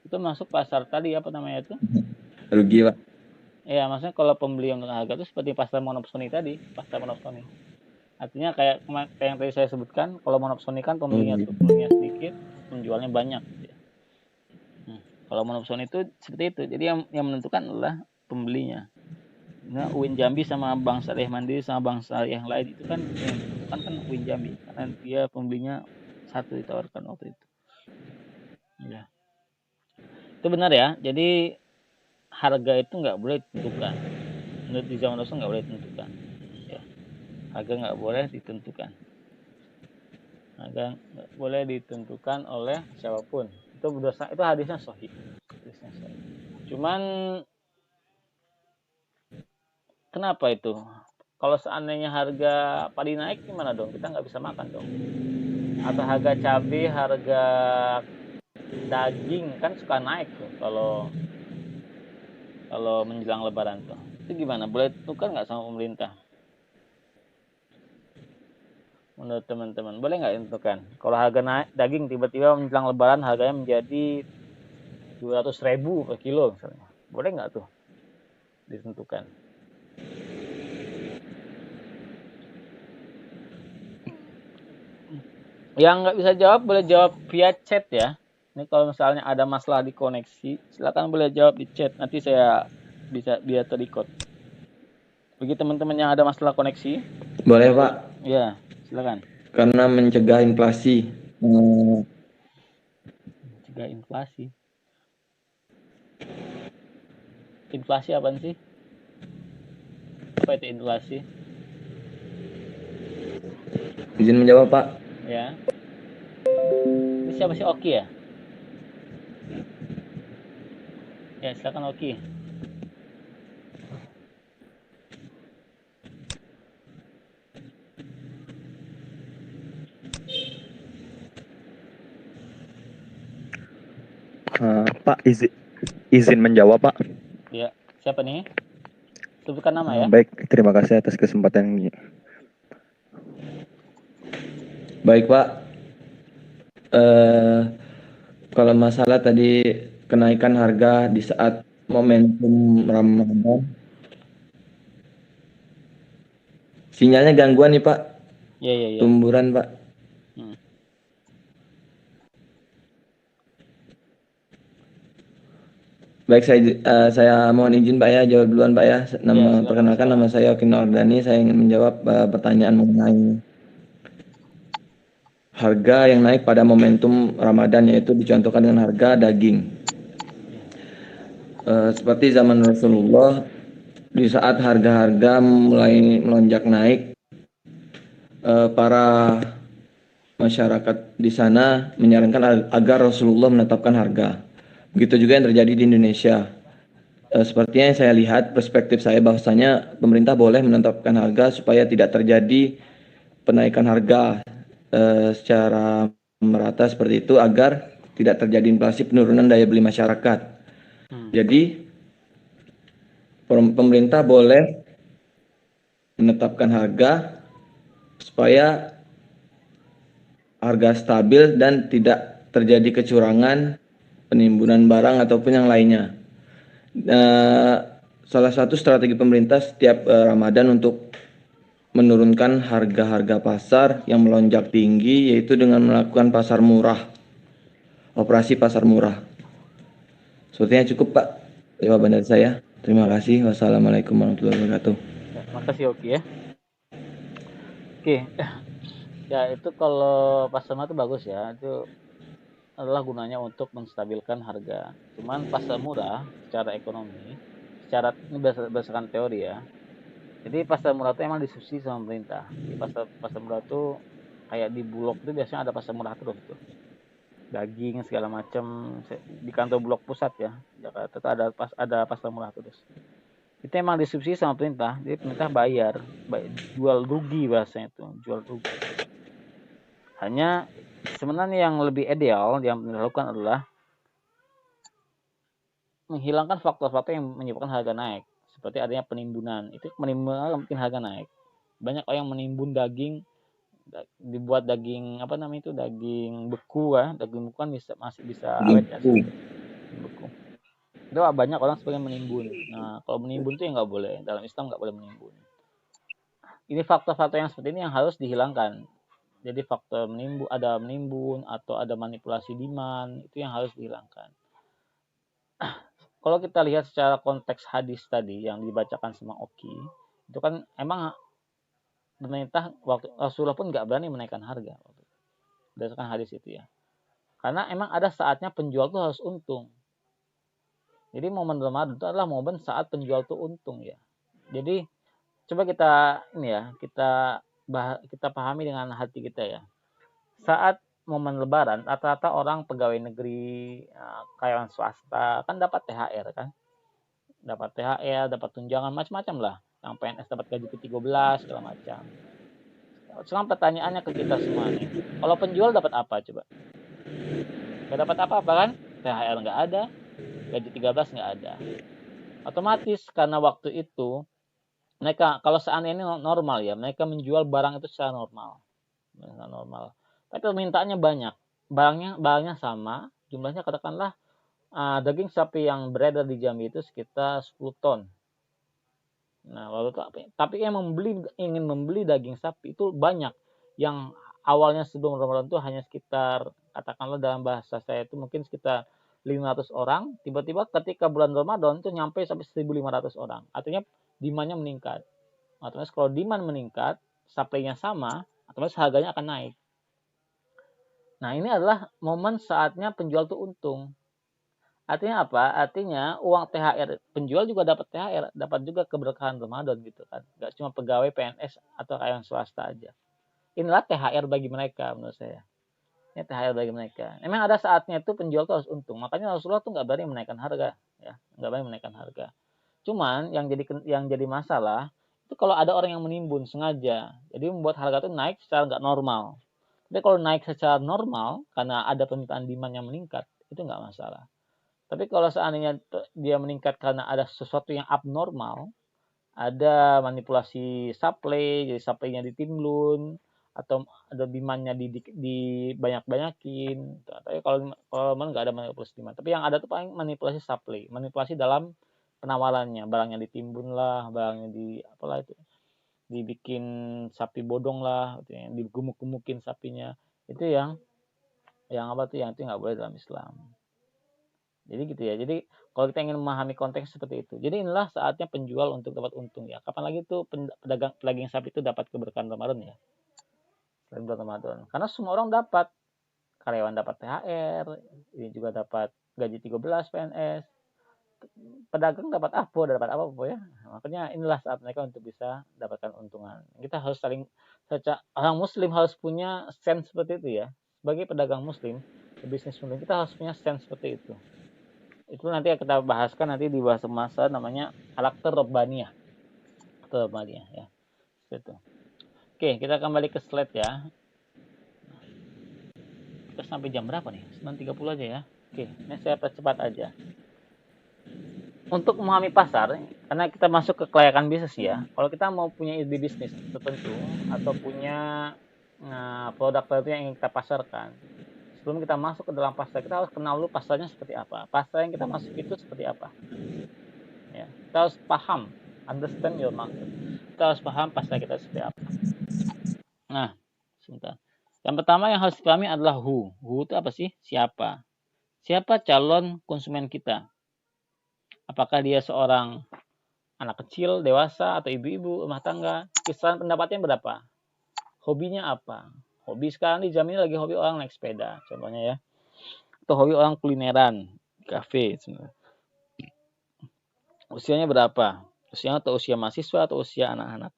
itu masuk pasar tadi apa namanya itu? Rugi, Pak. Ya, maksudnya kalau pembeli yang menentukan harga itu seperti pasar monopsoni tadi, pasar monopsoni. Artinya kayak yang tadi saya sebutkan, kalau monopsoni kan pembelinya sedikit, penjualnya banyak. Gitu ya. Kalau monopsoni itu seperti itu. Jadi yang menentukan adalah pembelinya. Nah, UIN Jambi sama Bank Syariah Mandiri sama Bank Syariah yang lain itu kan yang ditentukan kan UIN Jambi karena dia pembelinya satu ditawarkan waktu itu. Ya. Itu benar ya. Jadi harga itu nggak boleh ditentukan. Menurut di zaman Rasul nggak boleh ditentukan. Ya. Harga nggak boleh ditentukan. Harga nggak boleh ditentukan oleh siapapun. Itu hadisnya sahih. Cuman kenapa itu? Kalau seandainya harga padi naik gimana dong? Kita nggak bisa makan dong. Atau harga cabai, harga daging kan suka naik tuh kalau menjelang Lebaran tuh. Itu gimana? Boleh tukar nggak sama pemerintah? Menurut teman-teman, boleh nggak ditentukan? Kalau harga naik daging tiba-tiba menjelang Lebaran harganya menjadi 200.000 per kilo misalnya, boleh nggak tuh ditentukan? Yang nggak bisa jawab boleh jawab via chat ya. Ini kalau misalnya ada masalah di koneksi, silakan boleh jawab di chat. Nanti saya bisa biar terikut. Bagi teman-teman yang ada masalah koneksi, Boleh Pak, ya silakan. karena mencegah inflasi. Mencegah inflasi. Inflasi apa sih? Apa itu inflasi? Izin menjawab Pak. Ya. Ini siapa sih Oki ya? Ya silakan Oki. Pak, izin menjawab, Pak. Ya, siapa nih? Sebutkan nama ya. Baik, terima kasih atas kesempatan ini. Baik Pak. Kalau masalah tadi kenaikan harga di saat momentum Ramadan, sinyalnya gangguan nih Pak. Iya. Tumburan Pak. Baik, saya mohon izin Pak ya, jawab duluan Pak ya. silakan, Perkenalkan nama saya Oki Nordani. Saya ingin menjawab pertanyaan mengenai harga yang naik pada momentum Ramadan, yaitu dicontohkan dengan harga daging. Seperti zaman Rasulullah, di saat harga-harga mulai melonjak naik, para masyarakat di sana menyarankan agar Rasulullah menetapkan harga. Begitu juga yang terjadi di Indonesia. Sepertinya yang saya lihat, perspektif saya bahwasanya pemerintah boleh menetapkan harga supaya tidak terjadi penaikan harga secara merata seperti itu, agar tidak terjadi inflasi, penurunan daya beli masyarakat. Jadi pemerintah boleh menetapkan harga supaya harga stabil dan tidak terjadi kecurangan, penimbunan barang ataupun yang lainnya. Salah satu strategi pemerintah setiap Ramadan untuk menurunkan harga-harga pasar yang melonjak tinggi, yaitu dengan melakukan pasar murah, operasi pasar murah. Sepertinya cukup Pak jawaban dari saya. Terima kasih. Wassalamualaikum warahmatullahi wabarakatuh. Ya, makasih Oki ya. Oke. Ya itu kalau pasar murah itu bagus ya. Itu adalah gunanya untuk menstabilkan harga. Cuman pasar murah secara ekonomi, ini berdasarkan teori ya. Jadi pasar murah itu emang disubsidi sama pemerintah. Jadi pasar murah itu kayak di Bulog itu biasanya ada pasar murah terus tuh. Daging segala macam di kantor Bulog pusat ya. Jakarta itu ada pasar murah terus. Itu emang disubsidi sama pemerintah. Jadi pemerintah bayar jual rugi bahasanya itu, jual rugi. Hanya sebenarnya yang lebih ideal yang dilakukan adalah menghilangkan faktor-faktor yang menyebabkan harga naik, seperti adanya penimbunan. Itu penimbunan mungkin harga naik. Banyak orang yang menimbun daging, dibuat daging apa namanya itu, daging beku ya. Daging beku kan masih bisa awet ya. Beku. Itu banyak orang sebagai menimbun. Nah, kalau menimbun itu ya nggak boleh. Dalam Islam nggak boleh menimbun. Ini faktor-faktor yang seperti ini yang harus dihilangkan. Jadi faktor menimbun atau ada manipulasi demand, itu yang harus dihilangkan. Kalau kita lihat secara konteks hadis tadi yang dibacakan sama Oki, itu kan emang pemerintah waktu Rasulullah pun nggak berani menaikkan harga berdasarkan hadis itu ya. Karena emang ada saatnya penjual tuh harus untung. Jadi momen Ramadan itu adalah momen saat penjual tuh untung ya. Jadi coba kita ini ya, kita pahami dengan hati kita ya. Saat momen Lebaran, rata-rata orang pegawai negeri, karyawan swasta kan dapat THR kan, dapat THR, dapat tunjangan macam-macam lah. Yang PNS dapat gaji ke-13 segala macam. Sekarang pertanyaannya ke kita semua nih, kalau penjual dapat apa coba? Gak dapat apa-apa kan? THR nggak ada, gaji 13 nggak ada. Otomatis karena waktu itu mereka, kalau seandainya ini normal ya, mereka menjual barang itu secara normal. Tapi permintaannya banyak, barangnya sama, jumlahnya katakanlah daging sapi yang beredar di Jambi itu sekitar 10 ton. Nah, lalu tapi yang ingin membeli daging sapi itu banyak, yang awalnya sebelum Ramadan tuh hanya sekitar, katakanlah dalam bahasa saya itu mungkin sekitar 500 orang, tiba-tiba ketika bulan Ramadan tuh nyampe sampai 1.500 orang. Artinya demand-nya meningkat. Otomatis kalau demand meningkat, supply-nya sama, otomatis harganya akan naik. Nah, ini adalah momen saatnya penjual tuh untung. Artinya apa? Artinya uang THR, penjual juga dapat THR, dapat juga keberkahan Ramadan gitu kan. Gak cuma pegawai PNS atau kayak yang swasta aja. Inilah THR bagi mereka menurut saya. Ini THR bagi mereka. Memang ada saatnya itu penjual tuh harus untung. Makanya Rasulullah tuh nggak berani menaikkan harga, ya, nggak berani menaikkan harga. Cuman yang jadi masalah itu kalau ada orang yang menimbun sengaja, jadi membuat harga itu naik secara nggak normal. Tapi kalau naik secara normal karena ada permintaan demand yang meningkat, itu nggak masalah. Tapi kalau seandainya dia meningkat karena ada sesuatu yang abnormal, ada manipulasi supply, jadi supply-nya ditimblun, atau ada demand-nya di banyak-banyakin. Tapi kalau nggak ada manipulasi demand. Tapi yang ada tuh paling manipulasi supply, manipulasi dalam penawarannya, barangnya ditimbun lah, barangnya apalah itu, dibikin sapi bodong lah, gitu ya, digemuk-gemukin sapinya. Itu yang apa tuh, yang itu nggak boleh dalam Islam. Jadi gitu ya. Jadi kalau kita ingin memahami konteks seperti itu. Jadi inilah saatnya penjual untuk dapat untung ya. Kapan lagi tuh pedagang sapi itu dapat keberkahan Ramadan ya. Selain bulan Ramadan. Karena semua orang dapat. Karyawan dapat THR, ini juga dapat gaji 13 PNS. Pedagang dapat dapat apa ya. Makanya inilah saat mereka untuk bisa dapatkan untungan. Kita harus orang muslim harus punya sense seperti itu ya. Sebagai pedagang muslim, bisnis muslim, kita harus punya sense seperti itu. Itu nanti kita bahaskan nanti di bahasa masa namanya karakter Rabbaniyah. Karakter Rabbaniyah ya. Itu. Oke, kita kembali ke slide ya. Kita sampai jam berapa nih? 9.30 aja ya. Oke, ini saya percepat aja. Untuk memahami pasar, karena kita masuk ke kelayakan bisnis ya. Kalau kita mau punya ide bisnis tertentu atau punya produk tertentu yang ingin kita pasarkan, sebelum kita masuk ke dalam pasar, kita harus kenal dulu pasarnya seperti apa. Pasar yang kita masuk itu seperti apa. Ya, kita harus paham, understand your market. Kita harus paham pasar kita seperti apa. Nah, sebentar. Yang pertama yang harus dipahami adalah who. Who itu apa sih? Siapa? Siapa calon konsumen kita? Apakah dia seorang anak kecil, dewasa, atau ibu-ibu, rumah tangga? Kisaran pendapatnya berapa? Hobinya apa? Hobi sekarang dijamin lagi hobi orang naik sepeda, contohnya ya. Atau hobi orang kulineran, kafe. Usianya berapa? Usianya atau usia mahasiswa atau usia anak-anak?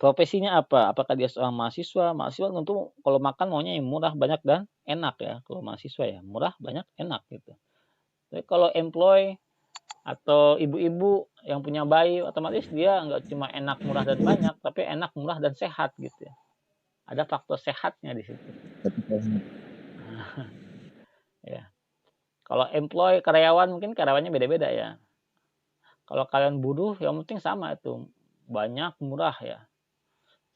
Profesinya apa? Apakah dia seorang mahasiswa? Mahasiswa tentu kalau makan maunya yang murah, banyak, dan enak ya. Kalau mahasiswa ya, murah, banyak, enak gitu. Tapi kalau employee atau ibu-ibu yang punya bayi, otomatis dia nggak cuma enak, murah, dan banyak, tapi enak, murah, dan sehat gitu ya. Ada faktor sehatnya di situ. Ya. Kalau employee, karyawan, mungkin karyawannya beda-beda ya. Kalau kalian buruh, yang penting sama itu. Banyak, murah ya.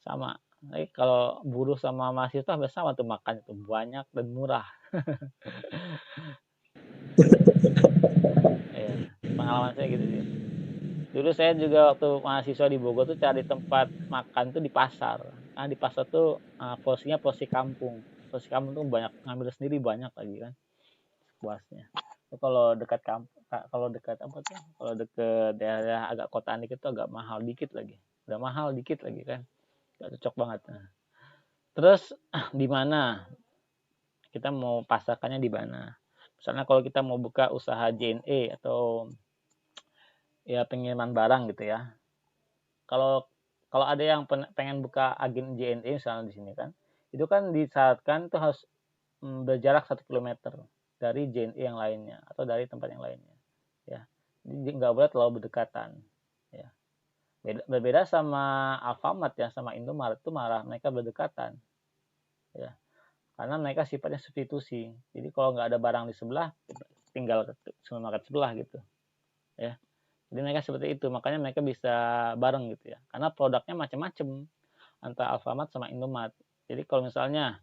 Sama. Tapi kalau buruh sama mahasiswa sama tuh makan itu. Banyak dan murah. Ya, pengalaman saya gitu sih. Dulu saya juga waktu mahasiswa di Bogor tuh cari tempat makan tuh di pasar. Nah di pasar tuh porsinya porsi kampung. Porsi kampung tuh banyak, ngambil sendiri banyak lagi kan. Puasnya. Kalau dekat kampung, kalau dekat apa tuh? Kalau dekat daerah agak kotaan dikit tuh agak mahal dikit lagi. Udah mahal dikit lagi kan. Gak cocok banget. Nah. Terus di mana? Kita mau pasarkannya di mana? Misalnya kalau kita mau buka usaha JNE atau ya pengiriman barang gitu ya. Kalau ada yang pengen buka agen JNE misalnya di sini kan, itu kan disyaratkan tuh harus berjarak 1 km dari JNE yang lainnya atau dari tempat yang lainnya. Ya, jadi nggak boleh terlalu berdekatan. Ya, berbeda sama Alfamart ya, sama Indomaret itu malah mereka berdekatan. Ya, karena mereka sifatnya substitusi. Jadi kalau nggak ada barang di sebelah, tinggal ke supermarket sebelah gitu. Ya. Jadi mereka seperti itu, makanya mereka bisa bareng gitu ya. Karena produknya macam-macam antara Alfamart sama Indomaret. Jadi kalau misalnya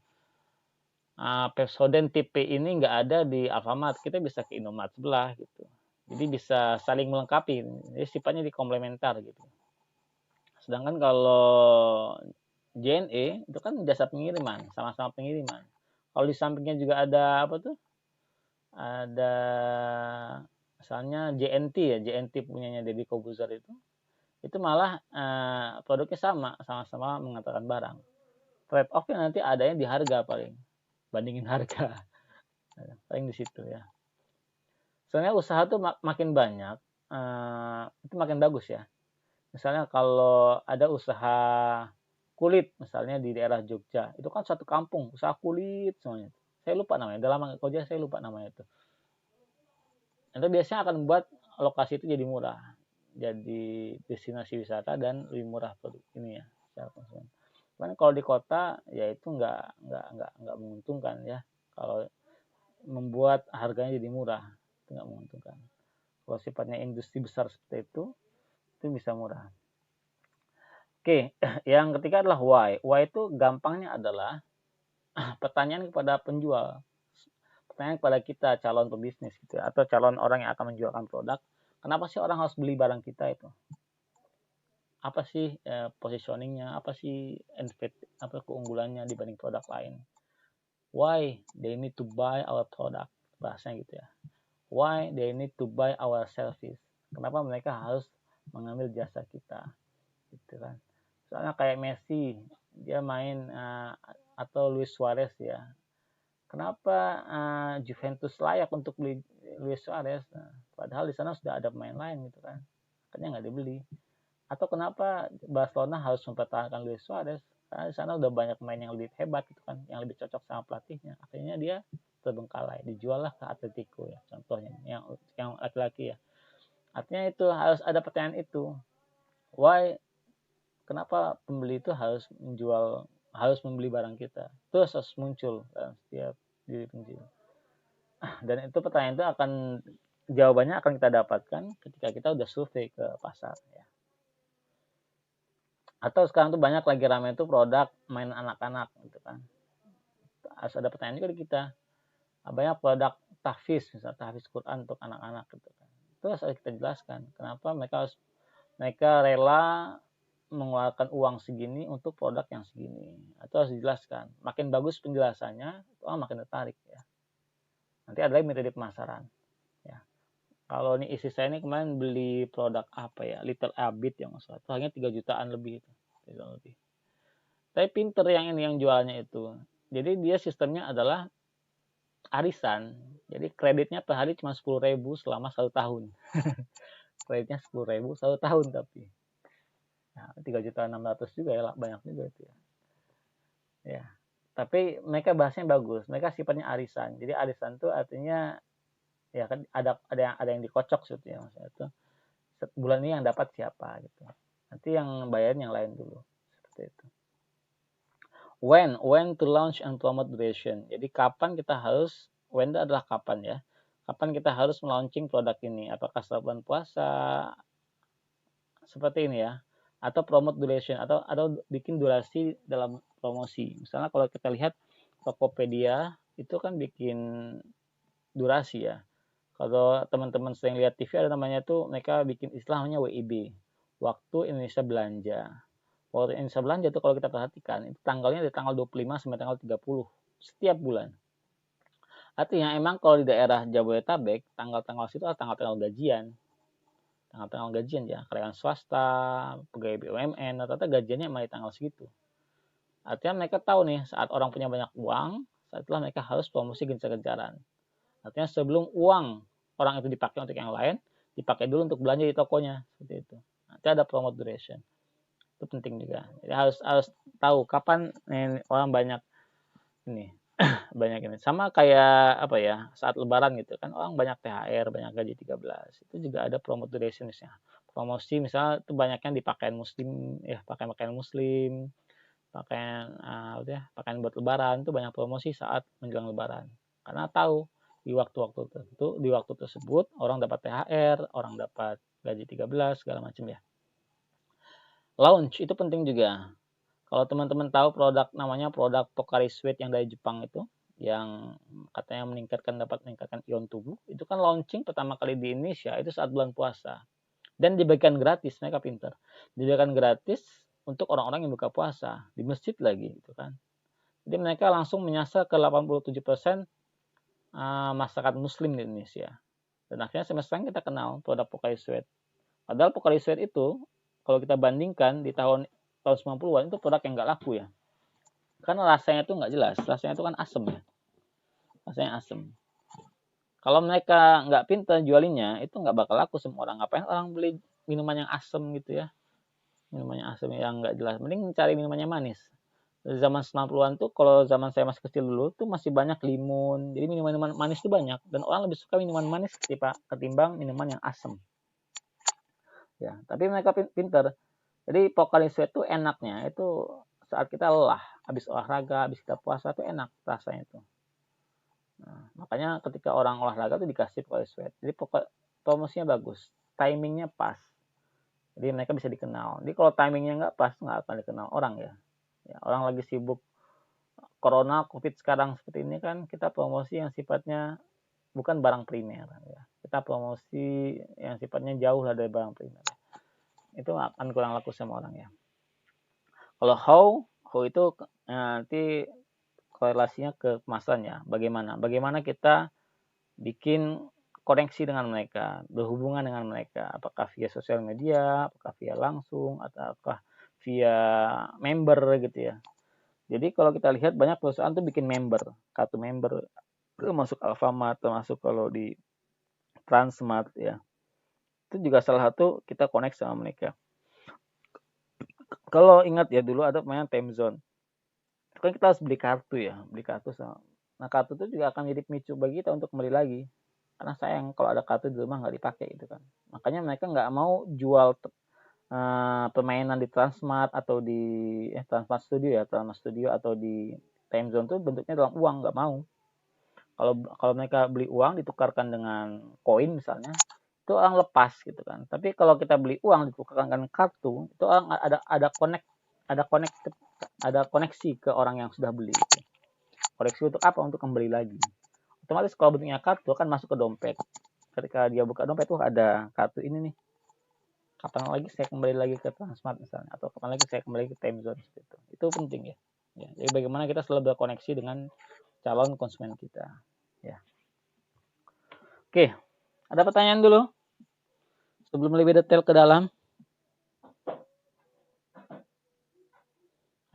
Pepsodent tipe ini nggak ada di Alfamart, kita bisa ke Indomaret sebelah gitu. Jadi bisa saling melengkapi. Jadi sifatnya dikomplementer gitu. Sedangkan kalau JNE itu kan jasa pengiriman, sama-sama pengiriman. Kalau di sampingnya juga ada apa tuh? Ada misalnya JNT ya, JNT punyanya Deddy Corbuzier itu malah produknya sama-sama mengantarkan barang. Trade off-nya nanti adanya di harga paling, bandingin harga. Paling di situ ya. Soalnya usaha tuh makin banyak, itu makin bagus ya. Misalnya kalau ada usaha kulit, misalnya di daerah Jogja, itu kan satu kampung, usaha kulit semuanya. Saya lupa namanya, udah lama kerja saya lupa namanya itu. Itu biasanya akan membuat lokasi itu jadi murah, jadi destinasi wisata dan lebih murah produk ini ya, secara konsumen. Cuman kalau di kota ya itu nggak menguntungkan ya. Kalau membuat harganya jadi murah, itu nggak menguntungkan. Kalau sifatnya industri besar seperti itu bisa murah. Oke, yang ketiga adalah why. Why itu gampangnya adalah pertanyaan kepada penjual, pertanyaan kepada kita calon pebisnis gitu, atau calon orang yang akan menjualkan produk. Kenapa sih orang harus beli barang kita itu? Apa sih positioningnya? Apa sih apa keunggulannya dibanding produk lain? Why they need to buy our product? Bahasanya gitu ya. Why they need to buy our service? Kenapa mereka harus mengambil jasa kita? Gitu kan. Soalnya kayak Messi, dia main atau Luis Suarez ya. Kenapa Juventus layak untuk beli Luis Suarez? Nah, padahal di sana sudah ada pemain lain gitu kan. Akhirnya nggak dibeli. Atau kenapa Barcelona harus mempertahankan Luis Suarez? Karena di sana udah banyak pemain yang lebih hebat gitu kan, yang lebih cocok sama pelatihnya. Akhirnya dia terbengkalai, dijual lah ke Atletico ya, contohnya yang laki-laki ya. Artinya itu harus ada pertanyaan itu. Why? Kenapa pembeli itu harus membeli barang kita? Terus harus muncul dalam setiap diri penjual. Dan itu pertanyaan itu jawabannya akan kita dapatkan ketika kita udah survei ke pasar ya. Atau sekarang tuh banyak lagi ramai itu produk main anak-anak gitu kan. Harus ada pertanyaan juga di kita. Banyak produk tahfiz, misalnya tahfiz Quran untuk anak-anak gitu kan. Itu harus kita jelaskan kenapa mereka rela mengeluarkan uang segini untuk produk yang segini. Itu harus dijelaskan. Makin bagus penjelasannya, orang makin tertarik ya. Nanti ada lagi metode pemasaran. Ya. Kalau ini isi saya ini kemarin beli produk apa ya, Little Abit yang masalah itu hanya 3 jutaan lebih itu. Tapi pinter yang ini yang jualnya itu. Jadi dia sistemnya adalah arisan. Jadi kreditnya per hari cuma 10.000 selama 1 tahun. Kreditnya 10.000 1 tahun tapi. Nah, 3.600.000 juga ya, banyak juga itu ya. Ya. Tapi mereka bahasanya bagus. Mereka sifatnya arisan. Jadi arisan itu artinya ya kan ada yang dikocok sebetulnya maksudnya itu. Bulan ini yang dapat siapa gitu. Nanti yang bayarin yang lain dulu. Seperti itu. When to launch and promote duration. Jadi kapan kita harus, when itu adalah kapan ya. Kapan kita harus melaunching produk ini. Apakah setelah bulan puasa, seperti ini ya. Atau promote duration, atau bikin durasi dalam promosi. Misalnya kalau kita lihat Tokopedia, itu kan bikin durasi ya. Kalau teman-teman sering lihat TV ada namanya tuh, mereka bikin istilahnya WIB. Waktu Indonesia Belanja. Waktu Indonesia Belanja itu kalau kita perhatikan, itu tanggalnya dari tanggal 25 sampai tanggal 30 setiap bulan. Artinya emang kalau di daerah Jabodetabek, tanggal-tanggal situ adalah tanggal-tanggal gajian. Tanggal-tanggal gajian ya, karyawan swasta, pegawai BUMN, rata-rata gajiannya emang di tanggal segitu. Artinya mereka tahu nih, saat orang punya banyak uang, saat itulah mereka harus promosi gencar-gencaran. Artinya sebelum uang orang itu dipakai untuk yang lain, dipakai dulu untuk belanja di tokonya, seperti itu. Nanti ada promote duration. Itu penting juga. Jadi harus tahu kapan orang banyak ini banyak ini. Sama kayak apa ya, saat lebaran gitu kan orang banyak THR, banyak gaji 13. Itu juga ada promote duration misalnya. Promosi misalnya itu banyaknya di pakaian muslim ya, pakaian muslim, pakaian buat lebaran itu banyak promosi saat menjelang lebaran. Karena tahu di waktu-waktu tertentu, di waktu tersebut orang dapat THR, orang dapat gaji 13 segala macam ya. Launch itu penting juga. Kalau teman-teman tahu namanya produk Pocari Sweat yang dari Jepang itu, yang katanya dapat meningkatkan ion tubuh, itu kan launching pertama kali di Indonesia itu saat bulan puasa. Dan diberikan gratis, mereka pintar. Diberikan gratis untuk orang-orang yang buka puasa di masjid lagi gitu kan. Jadi mereka langsung menyasar ke 87% masyarakat muslim di Indonesia. Dan akhirnya sampai sekarang kita kenal produk Pocari Sweat. Padahal Pocari Sweat itu kalau kita bandingkan di tahun 90-an itu produk yang nggak laku ya. Karena rasanya itu nggak jelas, rasanya itu kan asem ya. Rasanya asem. Kalau mereka nggak pintar jualinnya, itu nggak bakal laku semua orang. Ngapain orang beli minuman yang asem gitu ya. Minuman yang asem yang nggak jelas. Mending cari minumannya manis. Dari zaman 90-an tuh, kalau zaman saya masih kecil dulu, tuh masih banyak limun. Jadi minuman manis tuh banyak. Dan orang lebih suka minuman manis ketimbang minuman yang asem. Ya, tapi mereka pintar. Jadi Pocari Sweat tuh enaknya itu saat kita lelah, habis olahraga, habis kita puasa tuh enak rasanya itu. Nah, makanya ketika orang olahraga tuh dikasih Pocari Sweat. Jadi promosinya bagus, timingnya pas. Jadi mereka bisa dikenal. Jadi kalau timingnya nggak pas, nggak akan dikenal orang ya. Ya, orang lagi sibuk corona, covid sekarang seperti ini kan, kita promosi yang sifatnya bukan barang primer ya. Kita promosi yang sifatnya jauh lah dari barang primer. Itu akan kurang laku sama orang ya. Kalau how itu nanti korelasinya ke kemasan ya. Bagaimana kita bikin koneksi dengan mereka, berhubungan dengan mereka, apakah via sosial media, apakah via langsung, ataukah via member gitu ya. Jadi kalau kita lihat banyak perusahaan tuh bikin member, kartu member, termasuk Alfamart, termasuk kalau di Transmart ya. Itu juga salah satu kita connect sama mereka. Kalau ingat ya dulu ada namanya Timezone. Itu kan kita harus beli kartu ya, beli kartu sama. Nah kartu itu juga akan jadi pemicu bagi kita untuk kembali lagi. Karena sayang kalau ada kartu di rumah nggak dipakai gitu kan. Makanya mereka nggak mau jual permainan di Transmart atau di Transmart Studio ya, Transmart Studio atau di Timezone tuh bentuknya dalam uang, nggak mau. Kalau mereka beli uang ditukarkan dengan koin misalnya, itu orang lepas gitu kan. Tapi kalau kita beli uang ditukarkan dengan kartu, itu orang ada koneksi ke orang yang sudah beli. Gitu. Koneksi untuk apa? Untuk kembali lagi. Otomatis kalau bentuknya kartu kan masuk ke dompet. Ketika dia buka dompet tuh ada kartu ini nih. Kapan lagi saya kembali lagi ke Transmart misalnya, atau kapan lagi saya kembali ke Timezone gitu. Itu penting ya. Jadi bagaimana kita selalu berkoneksi dengan calon konsumen kita. Ya. Oke, ada pertanyaan dulu sebelum lebih detail ke dalam.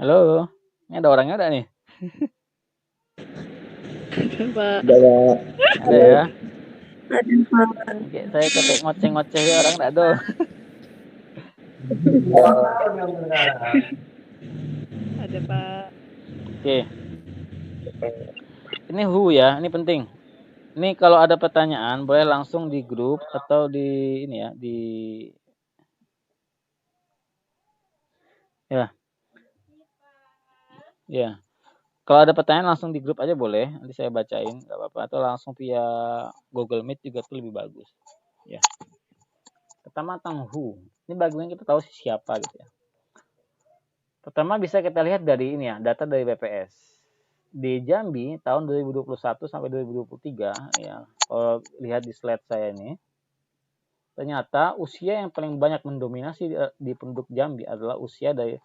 Halo, ini ada orangnya ada nih? Pak. Ada ya? Ada Pak. Oke, saya ketik ngoceh-ngoceh ya orang enggak ada. Ada Pak. Oke. Ini who ya, ini penting. Ini kalau ada pertanyaan boleh langsung di grup atau di ini ya, di ya. Ya. Kalau ada pertanyaan langsung di grup aja boleh, nanti saya bacain, nggak apa-apa. Atau langsung via Google Meet juga tuh lebih bagus. Ya. Pertama tentang who. Ini bagaimana kita tahu siapa gitu ya. Pertama bisa kita lihat dari ini ya, data dari BPS. Di Jambi tahun 2021 sampai 2023 ya. Kalau lihat di slide saya ini, ternyata usia yang paling banyak mendominasi di penduduk Jambi adalah usia dari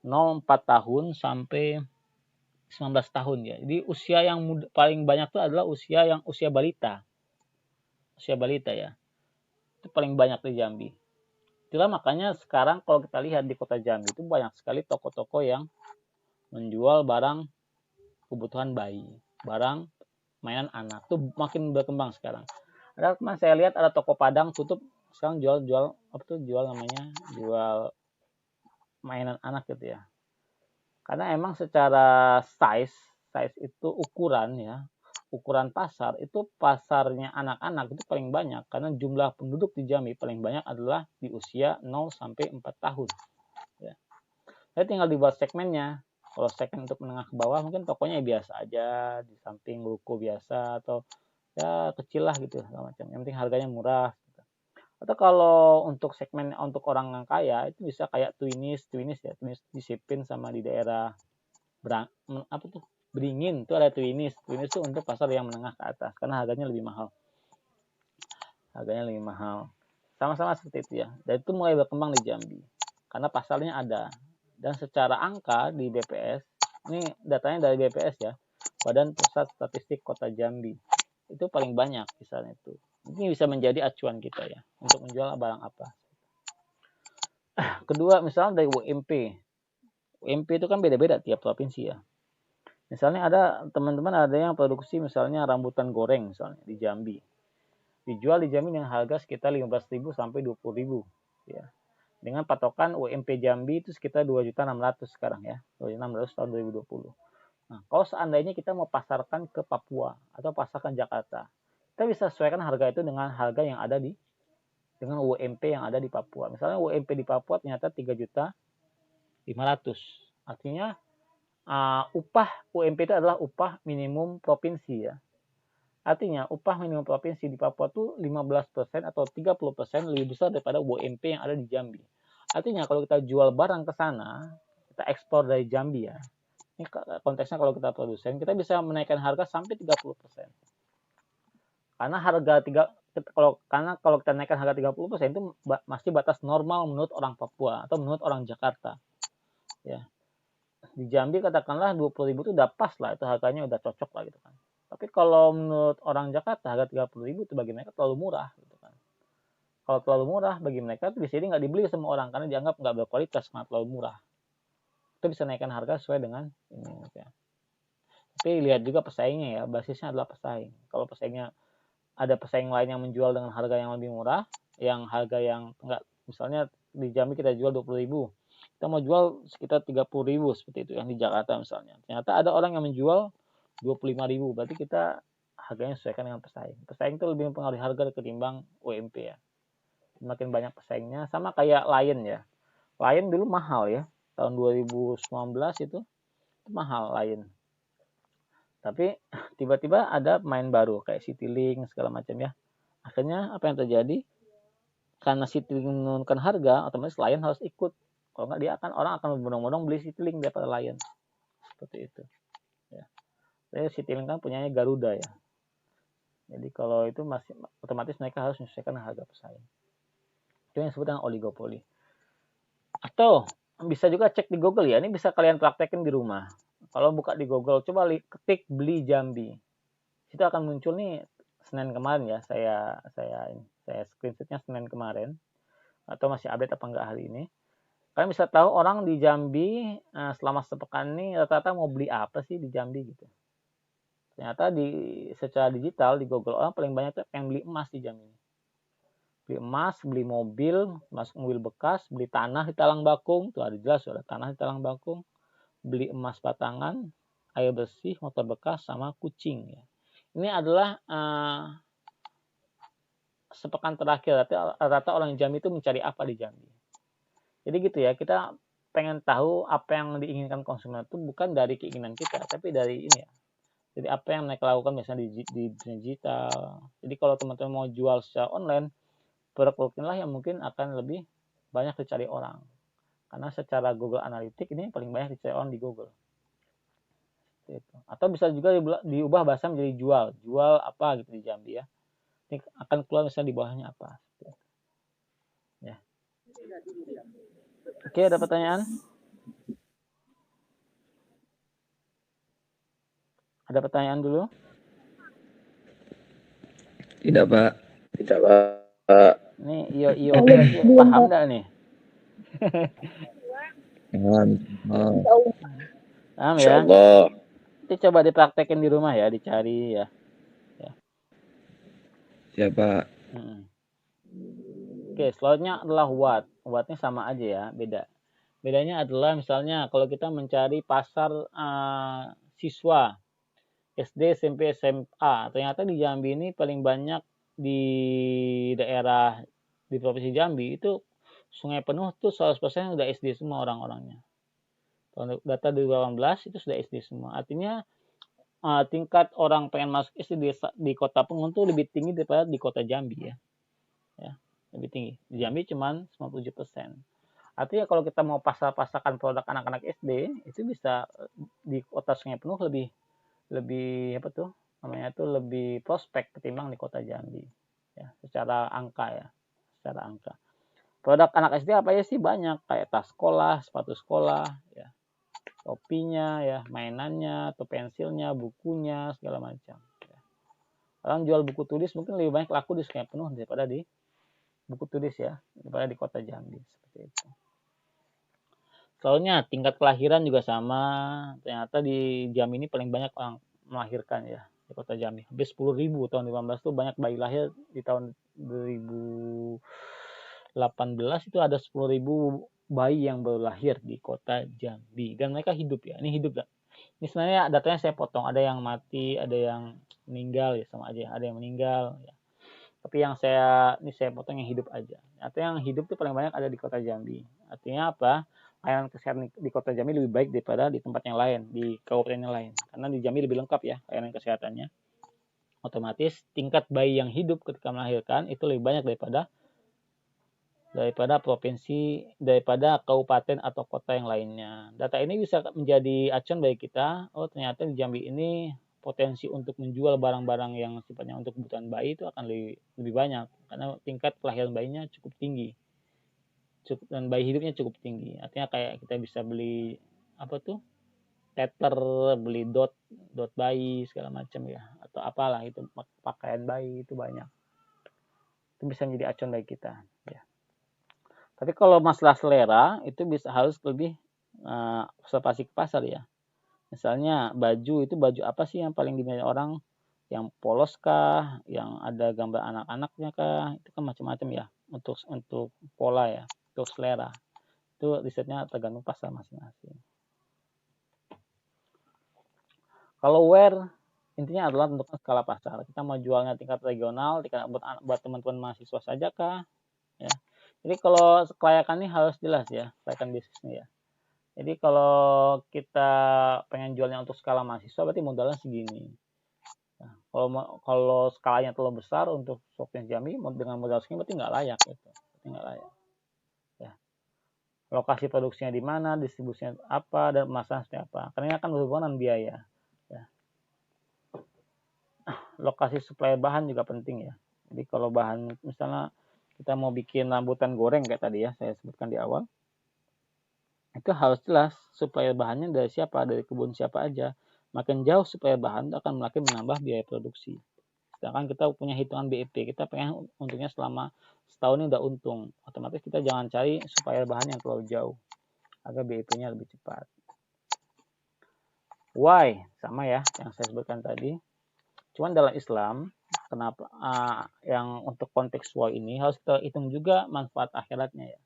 0,4 tahun sampai 19 tahun ya. Jadi usia yang paling banyak itu adalah usia balita. Usia balita ya. Itu paling banyak di Jambi. Itulah makanya sekarang kalau kita lihat di kota Jambi itu banyak sekali toko-toko yang menjual barang kebutuhan bayi, barang mainan anak. Itu makin berkembang sekarang. Ada kemarin saya lihat ada toko Padang tutup, sekarang jual mainan anak gitu ya. Karena emang secara size itu ukuran ya, ukuran pasar itu pasarnya anak-anak itu paling banyak karena jumlah penduduk di Jambi paling banyak adalah di usia 0 sampai 4 tahun. Ya. Saya tinggal dibuat segmennya. Kalau segmen untuk menengah ke bawah mungkin tokonya biasa aja, di samping ruko biasa atau ya kecil lah gitu macam. Yang penting harganya murah. Gitu. Atau kalau untuk segmen untuk orang yang kaya itu bisa kayak Twinis ya, Twinis disiplin sama di daerah Beringin itu ada Twinis itu untuk pasar yang menengah ke atas karena harganya lebih mahal sama-sama seperti itu ya. Dan itu mulai berkembang di Jambi karena pasarnya ada Dan secara angka di BPS, ini datanya dari BPS ya, Badan Pusat Statistik Kota Jambi, itu paling banyak misalnya itu. Ini bisa menjadi acuan kita ya untuk menjual barang apa. Kedua, misalnya dari UMP. UMP itu kan beda-beda tiap provinsi ya. Misalnya ada teman-teman ada yang produksi misalnya rambutan goreng misalnya di Jambi. Dijual di Jambi dengan harga sekitar 15.000 sampai 20.000 ya. Dengan patokan UMP Jambi itu sekitar 2.600.000 sekarang ya. 2.600.000 tahun 2020. Nah, kalau seandainya kita mau pasarkan ke Papua atau pasarkan Jakarta, kita bisa sesuaikan harga itu dengan harga yang ada dengan UMP yang ada di Papua. Misalnya UMP di Papua ternyata 3.500.000. Artinya upah UMP itu adalah upah minimum provinsi ya. Artinya upah minimum provinsi di Papua itu 15% atau 30% lebih besar daripada UMP yang ada di Jambi. Artinya kalau kita jual barang ke sana, kita ekspor dari Jambi ya. Ini konteksnya kalau kita produsen, kita bisa menaikkan harga sampai 30%. Karena kalau kita naikkan harga 30% itu masih batas normal menurut orang Papua atau menurut orang Jakarta. Ya. Di Jambi katakanlah 20.000 itu udah pas lah, itu harganya udah cocok lah gitu kan. Tapi kalau menurut orang Jakarta harga 30.000 itu bagi mereka terlalu murah gitu kan. Kalau terlalu murah bagi mereka itu di sini nggak dibeli sama orang karena dianggap nggak berkualitas karena terlalu murah. Itu bisa naikkan harga sesuai dengan ini ya. Tapi lihat juga pesaingnya ya, basisnya adalah pesaing. Kalau pesaingnya ada pesaing lain yang menjual dengan harga yang lebih murah, yang harga yang enggak, misalnya di Jambi kita jual 20.000, kita mau jual sekitar 30.000 seperti itu yang di Jakarta misalnya. Ternyata ada orang yang menjual 25.000, berarti kita harganya sesuaikan dengan pesaing. Pesaing itu lebih mempengaruhi harga ketimbang UMP ya. Semakin banyak pesaingnya, sama kayak Lion ya. Lion dulu mahal ya, tahun 2019 itu mahal Lion. Tapi tiba-tiba ada pemain baru kayak Citylink segala macam ya. Akhirnya apa yang terjadi? Karena Citylink menurunkan harga, otomatis Lion harus ikut. Kalau nggak dia orang akan berbondong-bondong beli Citylink daripada Lion. Seperti itu. Ya. Jadi Citylink kan punyanya Garuda ya. Jadi kalau itu masih otomatis mereka harus menyesuaikan harga pesaing. Itu yang disebut dengan oligopoli. Atau bisa juga cek di Google ya. Ini bisa kalian praktekin di rumah. Kalau buka di Google, coba ketik beli Jambi. Itu akan muncul nih Senin kemarin ya. Saya screenshotnya Senin kemarin. Atau masih update apa enggak hari ini. Kalian bisa tahu orang di Jambi selama sepekan ini rata-rata mau beli apa sih di Jambi gitu. Ternyata secara digital di Google orang paling banyak tuh yang beli emas di Jambi. Beli emas, beli mobil bekas, beli tanah di Talang Bakung. Tuh ada jelas ada tanah di Talang Bakung. Beli emas batangan, air bersih, motor bekas, sama kucing ya. Ini adalah sepekan terakhir rata-rata orang Jambi itu mencari apa di Jambi. Jadi gitu ya, kita pengen tahu apa yang diinginkan konsumen itu bukan dari keinginan kita, tapi dari ini ya. Jadi apa yang mereka lakukan misalnya di digital. Jadi kalau teman-teman mau jual secara online, produk-produklah yang mungkin akan lebih banyak dicari orang. Karena secara Google Analytics ini paling banyak dicari orang di Google. Itu. Atau bisa juga diubah bahasa menjadi jual apa gitu di Jambi ya. Ini akan keluar misalnya di bawahnya apa. Ya. Oke, ada pertanyaan? Ada pertanyaan dulu? Tidak, Pak. Tidak, Pak. Ini iyo paham enggak nih? Paham. Paham ya? Insyaallah. Nanti coba dipraktekin di rumah ya, dicari ya. Siapa? Oke, selanjutnya adalah what. What-nya sama aja ya, beda. Bedanya adalah misalnya kalau kita mencari pasar siswa SD, SMP, SMA. Ternyata di Jambi ini paling banyak di daerah di Provinsi Jambi itu Sungai Penuh tuh 100% udah SD semua orang-orangnya. Data 2018 itu sudah SD semua. Artinya tingkat orang pengen masuk SD di Kota Penuh tuh lebih tinggi daripada di Kota Jambi ya. Lebih tinggi. Di Jambi cuma 97%. Artinya kalau kita mau pasar-pasarkan produk anak-anak SD, itu bisa di Kota Sungai Penuh lebih apa tuh? Namanya itu lebih prospek ketimbang di Kota Jambi. Ya, secara angka ya. Secara angka. Produk anak SD apa ya sih, banyak, kayak tas sekolah, sepatu sekolah, ya, topinya, ya, mainannya, atau pensilnya, bukunya, segala macam. Ya. Orang jual buku tulis mungkin lebih banyak laku di Sungai Penuh daripada di buku tulis ya, daripada di kota Jambi, seperti itu. Soalnya tingkat kelahiran juga sama, ternyata di Jambi ini paling banyak orang melahirkan ya, di kota Jambi. Hampir 10.000 tahun 2015 tuh banyak bayi lahir. Di tahun 2018 itu ada 10.000 bayi yang baru lahir di kota Jambi. Dan mereka hidup ya, ini hidup. Ini sebenarnya datanya saya potong, ada yang mati, ada yang meninggal ya, sama aja, ada yang meninggal ya. Tapi yang ini saya potong yang hidup aja. Artinya yang hidup tuh paling banyak ada di kota Jambi. Artinya apa? Layanan kesehatan di kota Jambi lebih baik daripada di tempat yang lain, di kabupaten yang lain. Karena di Jambi lebih lengkap ya layanan kesehatannya. Otomatis tingkat bayi yang hidup ketika melahirkan itu lebih banyak daripada provinsi, daripada kabupaten atau kota yang lainnya. Data ini bisa menjadi acuan bagi kita. Oh, ternyata di Jambi ini potensi untuk menjual barang-barang yang sifatnya untuk kebutuhan bayi itu akan lebih banyak karena tingkat kelahiran bayinya cukup tinggi, dan bayi hidupnya cukup tinggi. Artinya kayak kita bisa beli apa tuh, teter, beli dot bayi segala macam ya, atau apalah itu, pakaian bayi itu banyak. Itu bisa menjadi acuan bagi kita ya. Tapi kalau masalah selera itu harus lebih observasi ke pasar ya. Misalnya baju itu, baju apa sih yang paling diminati orang? Yang polos kah? Yang ada gambar anak-anaknya kah? Itu kan macam-macam ya untuk pola ya, untuk selera. Itu risetnya tergantung pasar masing-masing. Kalau wear intinya adalah tentukan skala pasar. Kita mau jualnya tingkat regional, buat teman-teman mahasiswa saja kah? Ya. Jadi kalau kelayakan ini harus jelas ya, kelayakan bisnisnya ya. Jadi kalau kita pengen jualnya untuk skala mahasiswa berarti modalnya segini. Nah, kalau skalanya terlalu besar untuk Shopee Jambi dengan modal segini berarti nggak layak gitu. Berarti nggak layak. Ya. Lokasi produksinya di mana, distribusinya apa, dan pemasaran seperti apa. Karena ini akan berhubungan dengan biaya. Ya. Lokasi suplai bahan juga penting ya. Jadi kalau bahan misalnya kita mau bikin rambutan goreng kayak tadi ya saya sebutkan di awal, itu harus jelas supplier bahannya dari siapa, dari kebun siapa aja. Makin jauh supplier bahan itu akan makin menambah biaya produksi. Sedangkan kita punya hitungan BEP, kita pengen untungnya selama setahun ini udah untung. Otomatis kita jangan cari supplier bahan yang terlalu jauh agar BEP-nya lebih cepat. Why? Sama ya yang saya sebutkan tadi. Cuman dalam Islam, kenapa yang untuk konteks why ini harus kita hitung juga manfaat akhiratnya ya.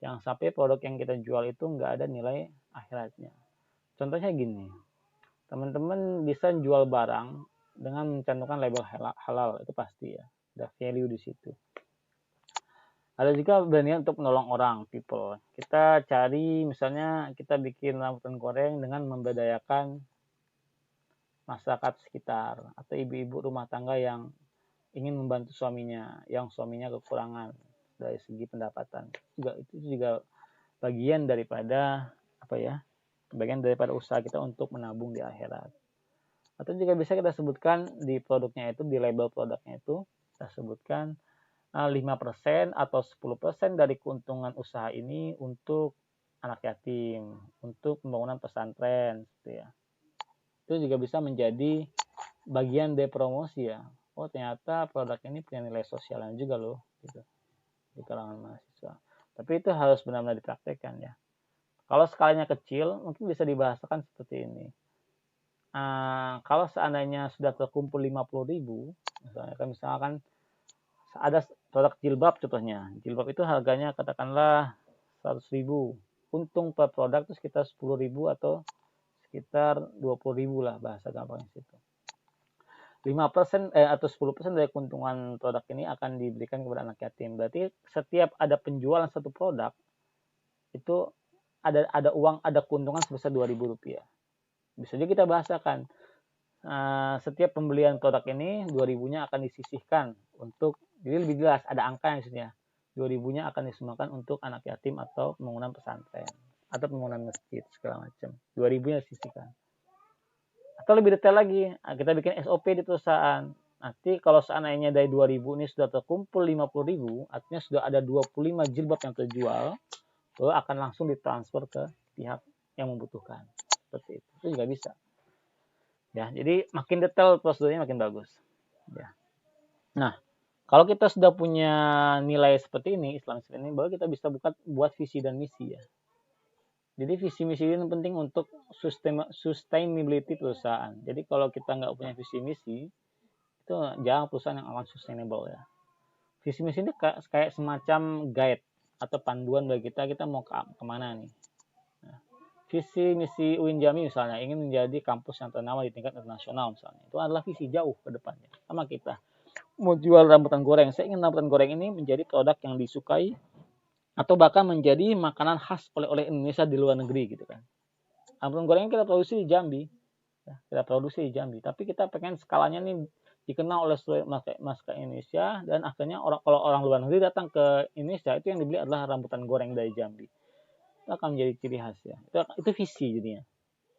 Yang sampai produk yang kita jual itu nggak ada nilai akhiratnya. Contohnya gini, teman-teman bisa jual barang dengan mencantumkan label halal, itu pasti ya, ada value di situ. Ada juga berniat untuk menolong orang, people. Kita cari, misalnya kita bikin rambutan goreng dengan memberdayakan masyarakat sekitar, atau ibu-ibu rumah tangga yang ingin membantu suaminya, yang suaminya kekurangan dari segi pendapatan. Itu juga bagian daripada usaha kita untuk menabung di akhirat. Atau juga bisa kita sebutkan di produknya itu, di label produknya itu kita sebutkan 5% atau 10% dari keuntungan usaha ini untuk anak yatim, untuk pembangunan pesantren gitu ya. Itu juga bisa menjadi bagian dari promosi ya. Oh, ternyata produk ini punya nilai sosialnya juga loh gitu, di kalangan mahasiswa. Tapi itu harus benar-benar dipraktekkan ya. Kalau skalanya kecil, mungkin bisa dibahasakan seperti ini. Kalau seandainya sudah terkumpul 50.000, misalkan ada produk jilbab contohnya. Jilbab itu harganya katakanlah 100.000. Untung per produk itu sekitar 10.000 atau sekitar 20.000 lah bahasa gampangnya situ. 5% atau 10% dari keuntungan produk ini akan diberikan kepada anak yatim. Berarti setiap ada penjualan satu produk itu ada uang, ada keuntungan sebesar Rp2.000. Bisa juga kita bahasakan. Setiap pembelian produk ini 2.000-nya akan disisihkan untuk, jadi lebih jelas ada angka maksudnya. 2.000-nya akan disumbangkan untuk anak yatim atau pembangunan pesantren atau pembangunan masjid segala macam. 2.000-nya disisihkan. Atau lebih detail lagi, kita bikin SOP di perusahaan. Nanti kalau seandainya dari 2.000 ini sudah terkumpul 50.000, artinya sudah ada 25 jilbab yang terjual, lalu akan langsung ditransfer ke pihak yang membutuhkan. Seperti itu. Itu juga bisa. Ya, jadi makin detail prosedurnya makin bagus. Ya. Nah, kalau kita sudah punya nilai seperti ini, Islam seperti ini, baru kita bisa buat visi dan misi ya. Jadi visi misi ini penting untuk sustainability perusahaan. Jadi kalau kita nggak punya visi misi, itu jarang perusahaan yang akan sustainable ya. Visi misi ini kayak semacam guide atau panduan bagi kita mau kemana nih. Nah, visi misi UIN Jambi misalnya ingin menjadi kampus yang ternama di tingkat internasional misalnya. Itu adalah visi jauh ke depannya. Sama kita mau jual rambutan goreng, saya ingin rambutan goreng ini menjadi produk yang disukai atau bahkan menjadi makanan khas oleh Indonesia di luar negeri gitu kan. Rambutan goreng kita produksi di Jambi, ya, kita produksi di Jambi, tapi kita pengen skalanya nih dikenal oleh seluruh masyarakat Indonesia, dan akhirnya kalau orang luar negeri datang ke Indonesia, itu yang dibeli adalah rambutan goreng dari Jambi. Itu akan menjadi ciri khas ya. Itu visi jadinya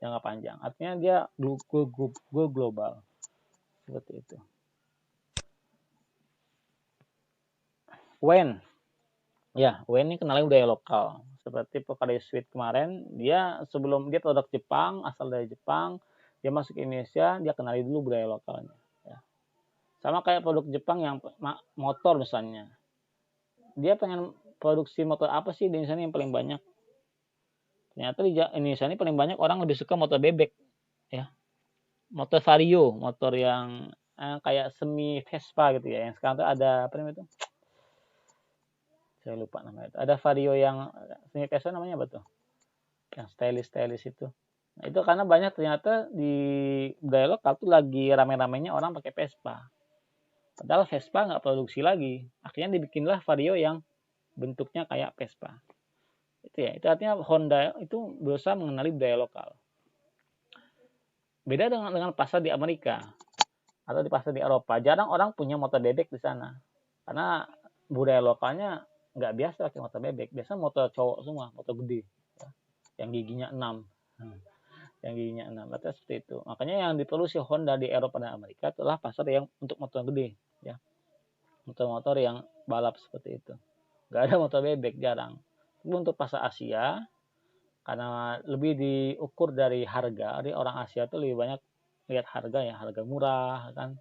jangka panjang. Artinya dia go global seperti itu. When ini kenalnya budaya lokal. Seperti Pocari Sweat kemarin, sebelum dia produk Jepang, asal dari Jepang, dia masuk ke Indonesia, dia kenali dulu budaya lokalnya. Ya. Sama kayak produk Jepang yang motor misalnya. Dia pengen produksi motor apa sih di Indonesia yang paling banyak? Ternyata di Indonesia ini paling banyak orang lebih suka motor bebek. Ya. Motor Vario, motor yang kayak semi Vespa gitu ya. Yang sekarang tuh ada, apa namanya itu? Saya lupa namanya itu. Ada Vario yang semi Vespa namanya apa tuh? Yang stylish itu. Nah, itu karena banyak ternyata di budaya lokal tuh lagi rame-ramenya orang pakai Vespa. Padahal Vespa nggak produksi lagi. Akhirnya dibikinlah Vario yang bentuknya kayak Vespa. Itu ya. Itu artinya Honda itu berusaha mengenali budaya lokal. Beda dengan pasar di Amerika atau di pasar di Eropa. Jarang orang punya motor bebek di sana. Karena budaya lokalnya nggak biasa pakai motor bebek. Biasa motor cowok semua, motor gede. Ya. Yang giginya 6. Yang giginya 6. Artinya seperti itu. Makanya yang diproduksi Honda di Eropa dan Amerika adalah pasar yang untuk motor gede. Ya. Motor-motor yang balap seperti itu. Nggak ada motor bebek, jarang. Tapi untuk pasar Asia, karena lebih diukur dari harga, jadi orang Asia itu lebih banyak lihat harga ya, harga murah kan,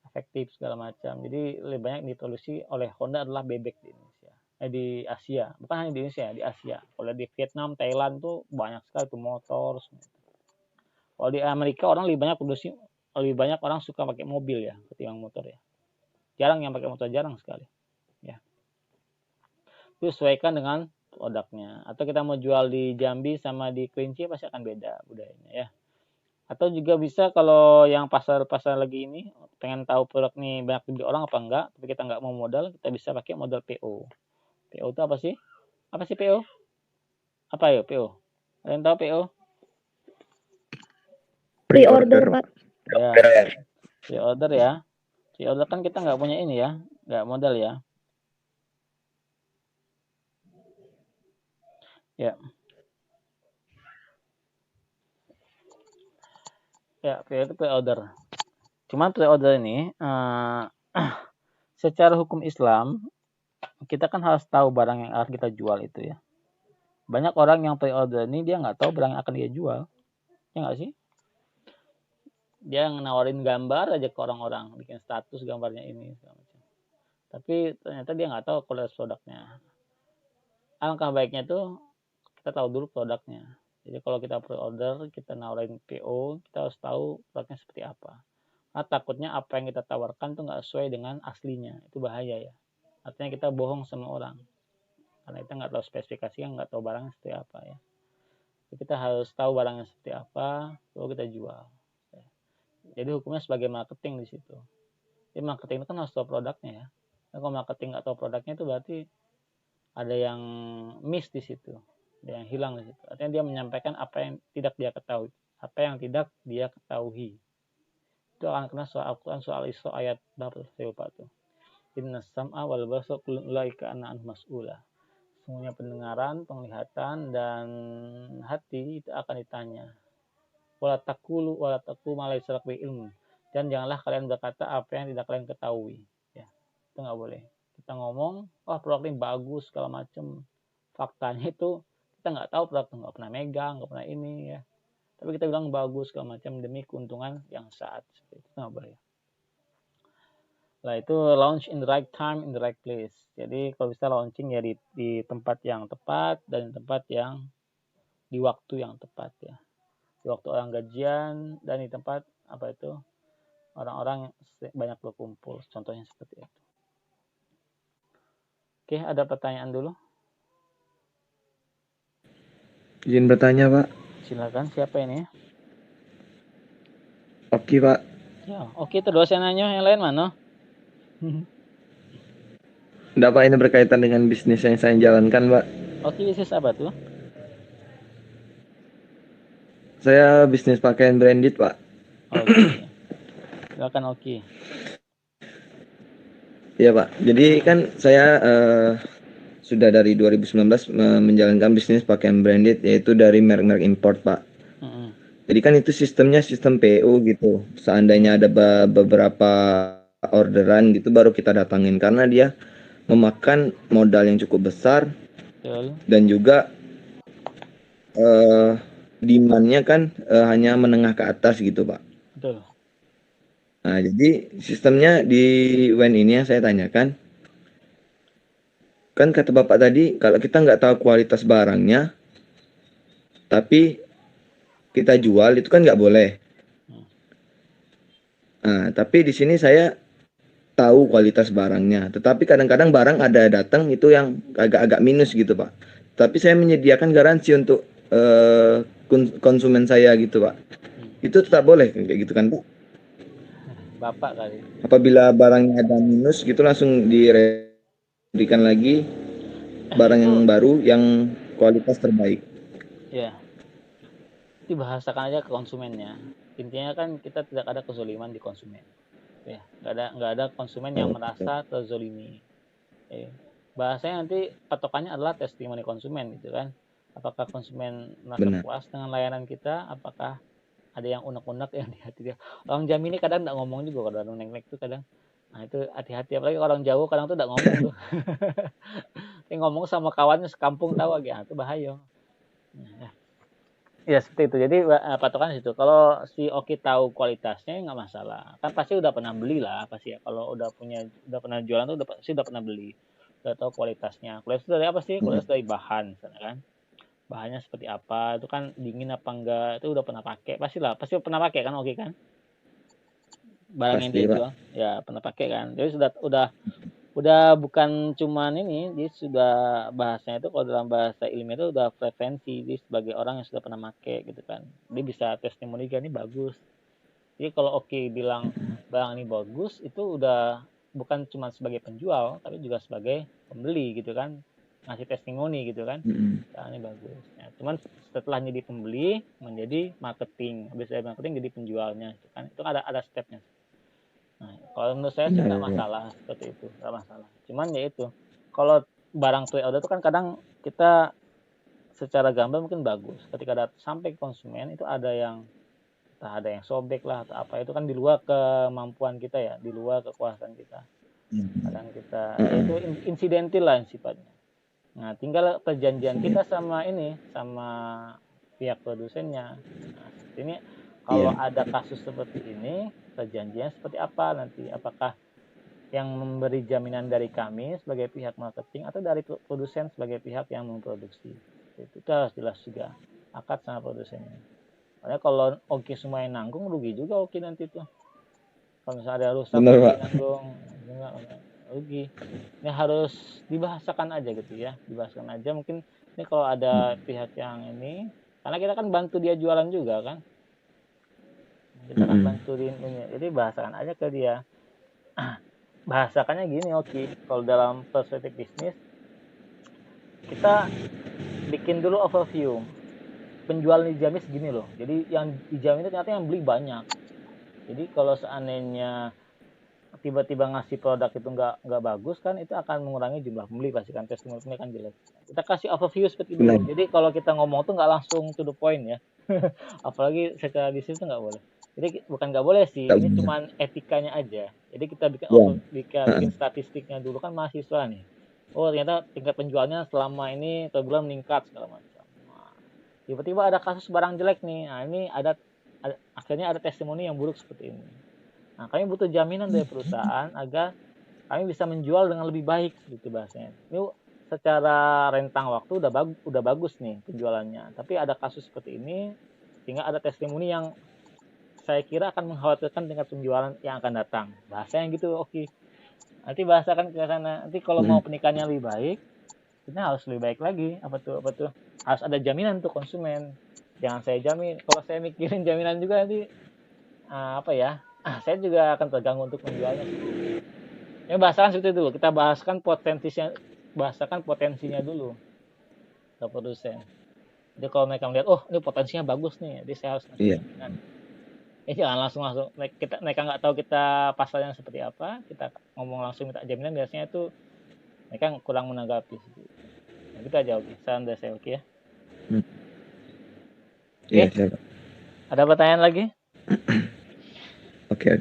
efektif segala macam. Jadi lebih banyak diproduksi oleh Honda adalah bebek di Indonesia, di Asia, bukan hanya di Indonesia, di Asia. Kalau di Vietnam, Thailand tuh banyak sekali tuh motor. Kalau di Amerika orang lebih banyak orang suka pakai mobil ya ketimbang motor ya. Jarang yang pakai motor, jarang sekali. Ya. Itu sesuaikan dengan produknya. Atau kita mau jual di Jambi sama di Kerinci pasti akan beda budayanya ya. Atau juga bisa kalau yang pasar-pasar lagi ini pengen tahu produk nih banyak dibeli orang apa enggak, tapi kita nggak mau modal, kita bisa pakai modal PO. PO itu apa sih? Apa sih PO? Apa ya PO? Ada yang tahu PO? Pre-order, Pak. Ya, pre-order ya. Pre-order kan kita nggak punya ini ya, nggak modal ya. Ya. Ya, itu pre-order. Cuman pre-order ini secara hukum Islam kita kan harus tahu barang yang akan kita jual itu ya. Banyak orang yang pre-order ini dia nggak tahu barang yang akan dia jual. Ya nggak sih? Dia nawarin gambar aja ke orang-orang, bikin status gambarnya ini segala macam. Tapi ternyata dia nggak tahu kualitas produknya. Alangkah baiknya tuh kita tahu dulu produknya. Jadi kalau kita pre-order, kita nawarin PO, kita harus tahu produknya seperti apa. Nah, takutnya apa yang kita tawarkan tuh nggak sesuai dengan aslinya. Itu bahaya ya. Artinya kita bohong sama orang. Karena kita nggak tahu spesifikasinya, nggak tahu barangnya seperti apa ya. Jadi kita harus tahu barangnya seperti apa, baru kita jual. Jadi hukumnya sebagai marketing di situ. Jadi marketing itu kan harus tahu produknya ya. Nah, kalau marketing nggak tahu produknya itu berarti ada yang miss di situ. Ada yang hilang di situ. Artinya dia menyampaikan apa yang tidak dia ketahui. Apa yang tidak dia ketahui. Itu akan kena soal Al-Quran, soal Isra ayat berapa saya lupa tuh. Inna sam'a wal basar kullun ulaika an'an mas'ula. Semuanya pendengaran, penglihatan, dan hati itu akan ditanya. Wala taqulu ma laysa laka bihi ilmun. Dan janganlah kalian berkata apa yang tidak kalian ketahui. Ya, itu nggak boleh. Kita ngomong, wah produk ini bagus segala macam. Faktanya itu kita nggak tahu, produk itu nggak pernah megang, nggak pernah ini ya. Tapi kita bilang bagus segala macam demi keuntungan yang saat. Seperti itu nggak boleh. Lah itu launch in the right time, in the right place. Jadi kalau bisa launching ya di tempat yang tepat dan di tempat yang di waktu yang tepat ya. Di waktu orang gajian dan di tempat apa itu orang-orang banyak berkumpul. Contohnya seperti itu. Oke, ada pertanyaan dulu. Izin bertanya, Pak. Silakan, siapa ini? Oke, Pak. Ya, oke, terus yang nanya yang lain mana? Enggak, Pak, ini berkaitan dengan bisnis yang saya jalankan, Pak. Oke, bisnis apa tuh? Saya bisnis pakaian branded, Pak. Oke. Silakan oke. Iya, Pak. Jadi kan saya sudah dari 2019 menjalankan bisnis pakaian branded, yaitu dari merek-merek import, Pak. Jadi kan itu sistemnya sistem PO gitu. Seandainya ada beberapa orderan gitu baru kita datangin, karena dia memakan modal yang cukup besar. Betul. Dan juga demand-nya kan hanya menengah ke atas gitu, Pak. Betul. Nah, jadi sistemnya di WEN ini yang saya tanyakan, kan kata Bapak tadi, kalau kita nggak tahu kualitas barangnya, tapi kita jual, itu kan nggak boleh. Nah, tapi di sini saya tahu kualitas barangnya, tetapi kadang-kadang barang ada datang itu yang agak-agak minus gitu, Pak. Tapi saya menyediakan garansi untuk konsumen saya gitu, Pak. Itu tetap boleh kayak gitu kan, Pak? Bapak kali. Apabila barangnya ada minus gitu langsung diberikan lagi barang yang baru yang kualitas terbaik. Ya. Dibahasakan aja ke konsumennya. Intinya kan kita tidak ada kezoliman di konsumen. Ya, nggak ada konsumen yang merasa terzolimi. Bahasanya nanti patokannya adalah testimoni konsumen gitu kan. Apakah konsumen merasa puas dengan layanan kita? Apakah ada yang unek-unek yang di hati dia? Orang Jambi ini kadang nggak ngomong juga, kalau orang nek-nek tuh kadang. Nah itu hati-hati, apalagi orang jauh kadang tuh nggak ngomong tuh. Yang ngomong sama kawannya sekampung tahu aja, itu bahaya. Ya seperti itu. Jadi patokan situ. Kalau si Oki tahu kualitasnya nggak masalah. Kan pasti udah pernah beli lah pasti ya. Kalau udah pernah jualan tuh udah pernah beli. Udah tahu kualitasnya. Kualitas dari apa sih? Kualitas dari bahan, misalnya kan. Bahannya seperti apa? Itu kan dingin apa enggak? Itu udah pernah pakai. Pasti pernah pakai kan Oki kan? Barang yang dia jual. Ya pernah pakai kan. Jadi udah bukan cuman ini, dia sudah bahasanya itu kalau dalam bahasa ilmiah itu udah preferensi, dia sebagai orang yang sudah pernah make gitu kan, dia bisa testimoni kan ini bagus. Jadi kalau Oki bilang barang ini bagus, itu udah bukan cuma sebagai penjual tapi juga sebagai pembeli gitu kan, ngasih testimoni gitu kan, barang ini bagus. Nah, cuman setelah jadi pembeli menjadi marketing, habis dari marketing jadi penjualnya gitu kan, itu ada stepnya. Nah, kalau menurut saya sih nggak masalah seperti itu, nggak masalah. Cuman ya itu, kalau barang pre-order itu kan kadang kita secara gambar mungkin bagus, ketika sampai ke konsumen itu ada yang sobek lah atau apa, itu kan di luar kemampuan kita ya, di luar kekuasaan kita. Kadang kita itu insidental lah sifatnya. Nah, tinggal perjanjian kita sama pihak produsennya. Nah, ini kalau ada kasus seperti ini, perjanjian seperti apa nanti? Apakah yang memberi jaminan dari kami sebagai pihak marketing atau dari produsen sebagai pihak yang memproduksi? Itu harus jelas juga akad sama produsennya. Karena kalau Oki semua yang nanggung, rugi juga Oki nanti tuh. Kalau misalnya ada rusak, nanggung, rugi. Ini harus dibahasakan aja gitu ya, dibahasakan aja. Mungkin ini kalau ada pihak yang ini, karena kita kan bantu dia jualan juga kan. Kita kan bantuin ini, jadi bahasakan aja ke dia. Bahasakannya gini, oke. Kalau dalam perspektif bisnis, kita bikin dulu overview. Penjual dijamin segini loh. Jadi yang dijamin itu ternyata yang beli banyak. Jadi kalau seandainya tiba-tiba ngasih produk itu nggak bagus kan, itu akan mengurangi jumlah pembeli pasti kan, testimoni kan jelek. Kita kasih overview seperti itu. Benar. Jadi kalau kita ngomong tuh nggak langsung to the point ya. Apalagi secara bisnis tuh nggak boleh. Jadi bukan nggak boleh sih, Nggak ini boleh. cuman etikanya aja. Jadi kita bikin Ya. bikin statistiknya dulu kan mahasiswa nih. Oh ternyata tingkat penjualnya selama ini per bulan meningkat segala macam. Nah, tiba-tiba ada kasus barang jelek nih. Nah ini akhirnya ada testimoni yang buruk seperti ini. Nah kami butuh jaminan dari perusahaan agar kami bisa menjual dengan lebih baik gitu bahasanya. Ini secara rentang waktu udah bagus nih penjualannya. Tapi ada kasus seperti ini sehingga ada testimoni yang saya kira akan mengkhawatirkan tingkat penjualan yang akan datang. Bahasanya gitu, oke. Nanti bahasakan ke sana. Nanti kalau mau pernikahannya lebih baik, kita harus lebih baik lagi. Apa tuh? Harus ada jaminan untuk konsumen. Jangan saya jamin. Kalau saya mikirin jaminan juga nanti saya juga akan terganggu untuk menjualnya. Ya bahasakan seperti itu dulu. Kita bahasakan potensinya dulu ke produsen. Jadi kalau mereka melihat, oh ini potensinya bagus nih, jadi saya harus ngasih jaminan. Jangan langsung mereka nggak tahu kita pasalnya seperti apa, kita ngomong langsung minta jaminan, biasanya itu mereka kurang menanggapi. Nah, kita aja oke. Saran dari saya oke ya. Iya, siap. Ada pertanyaan lagi? Oke.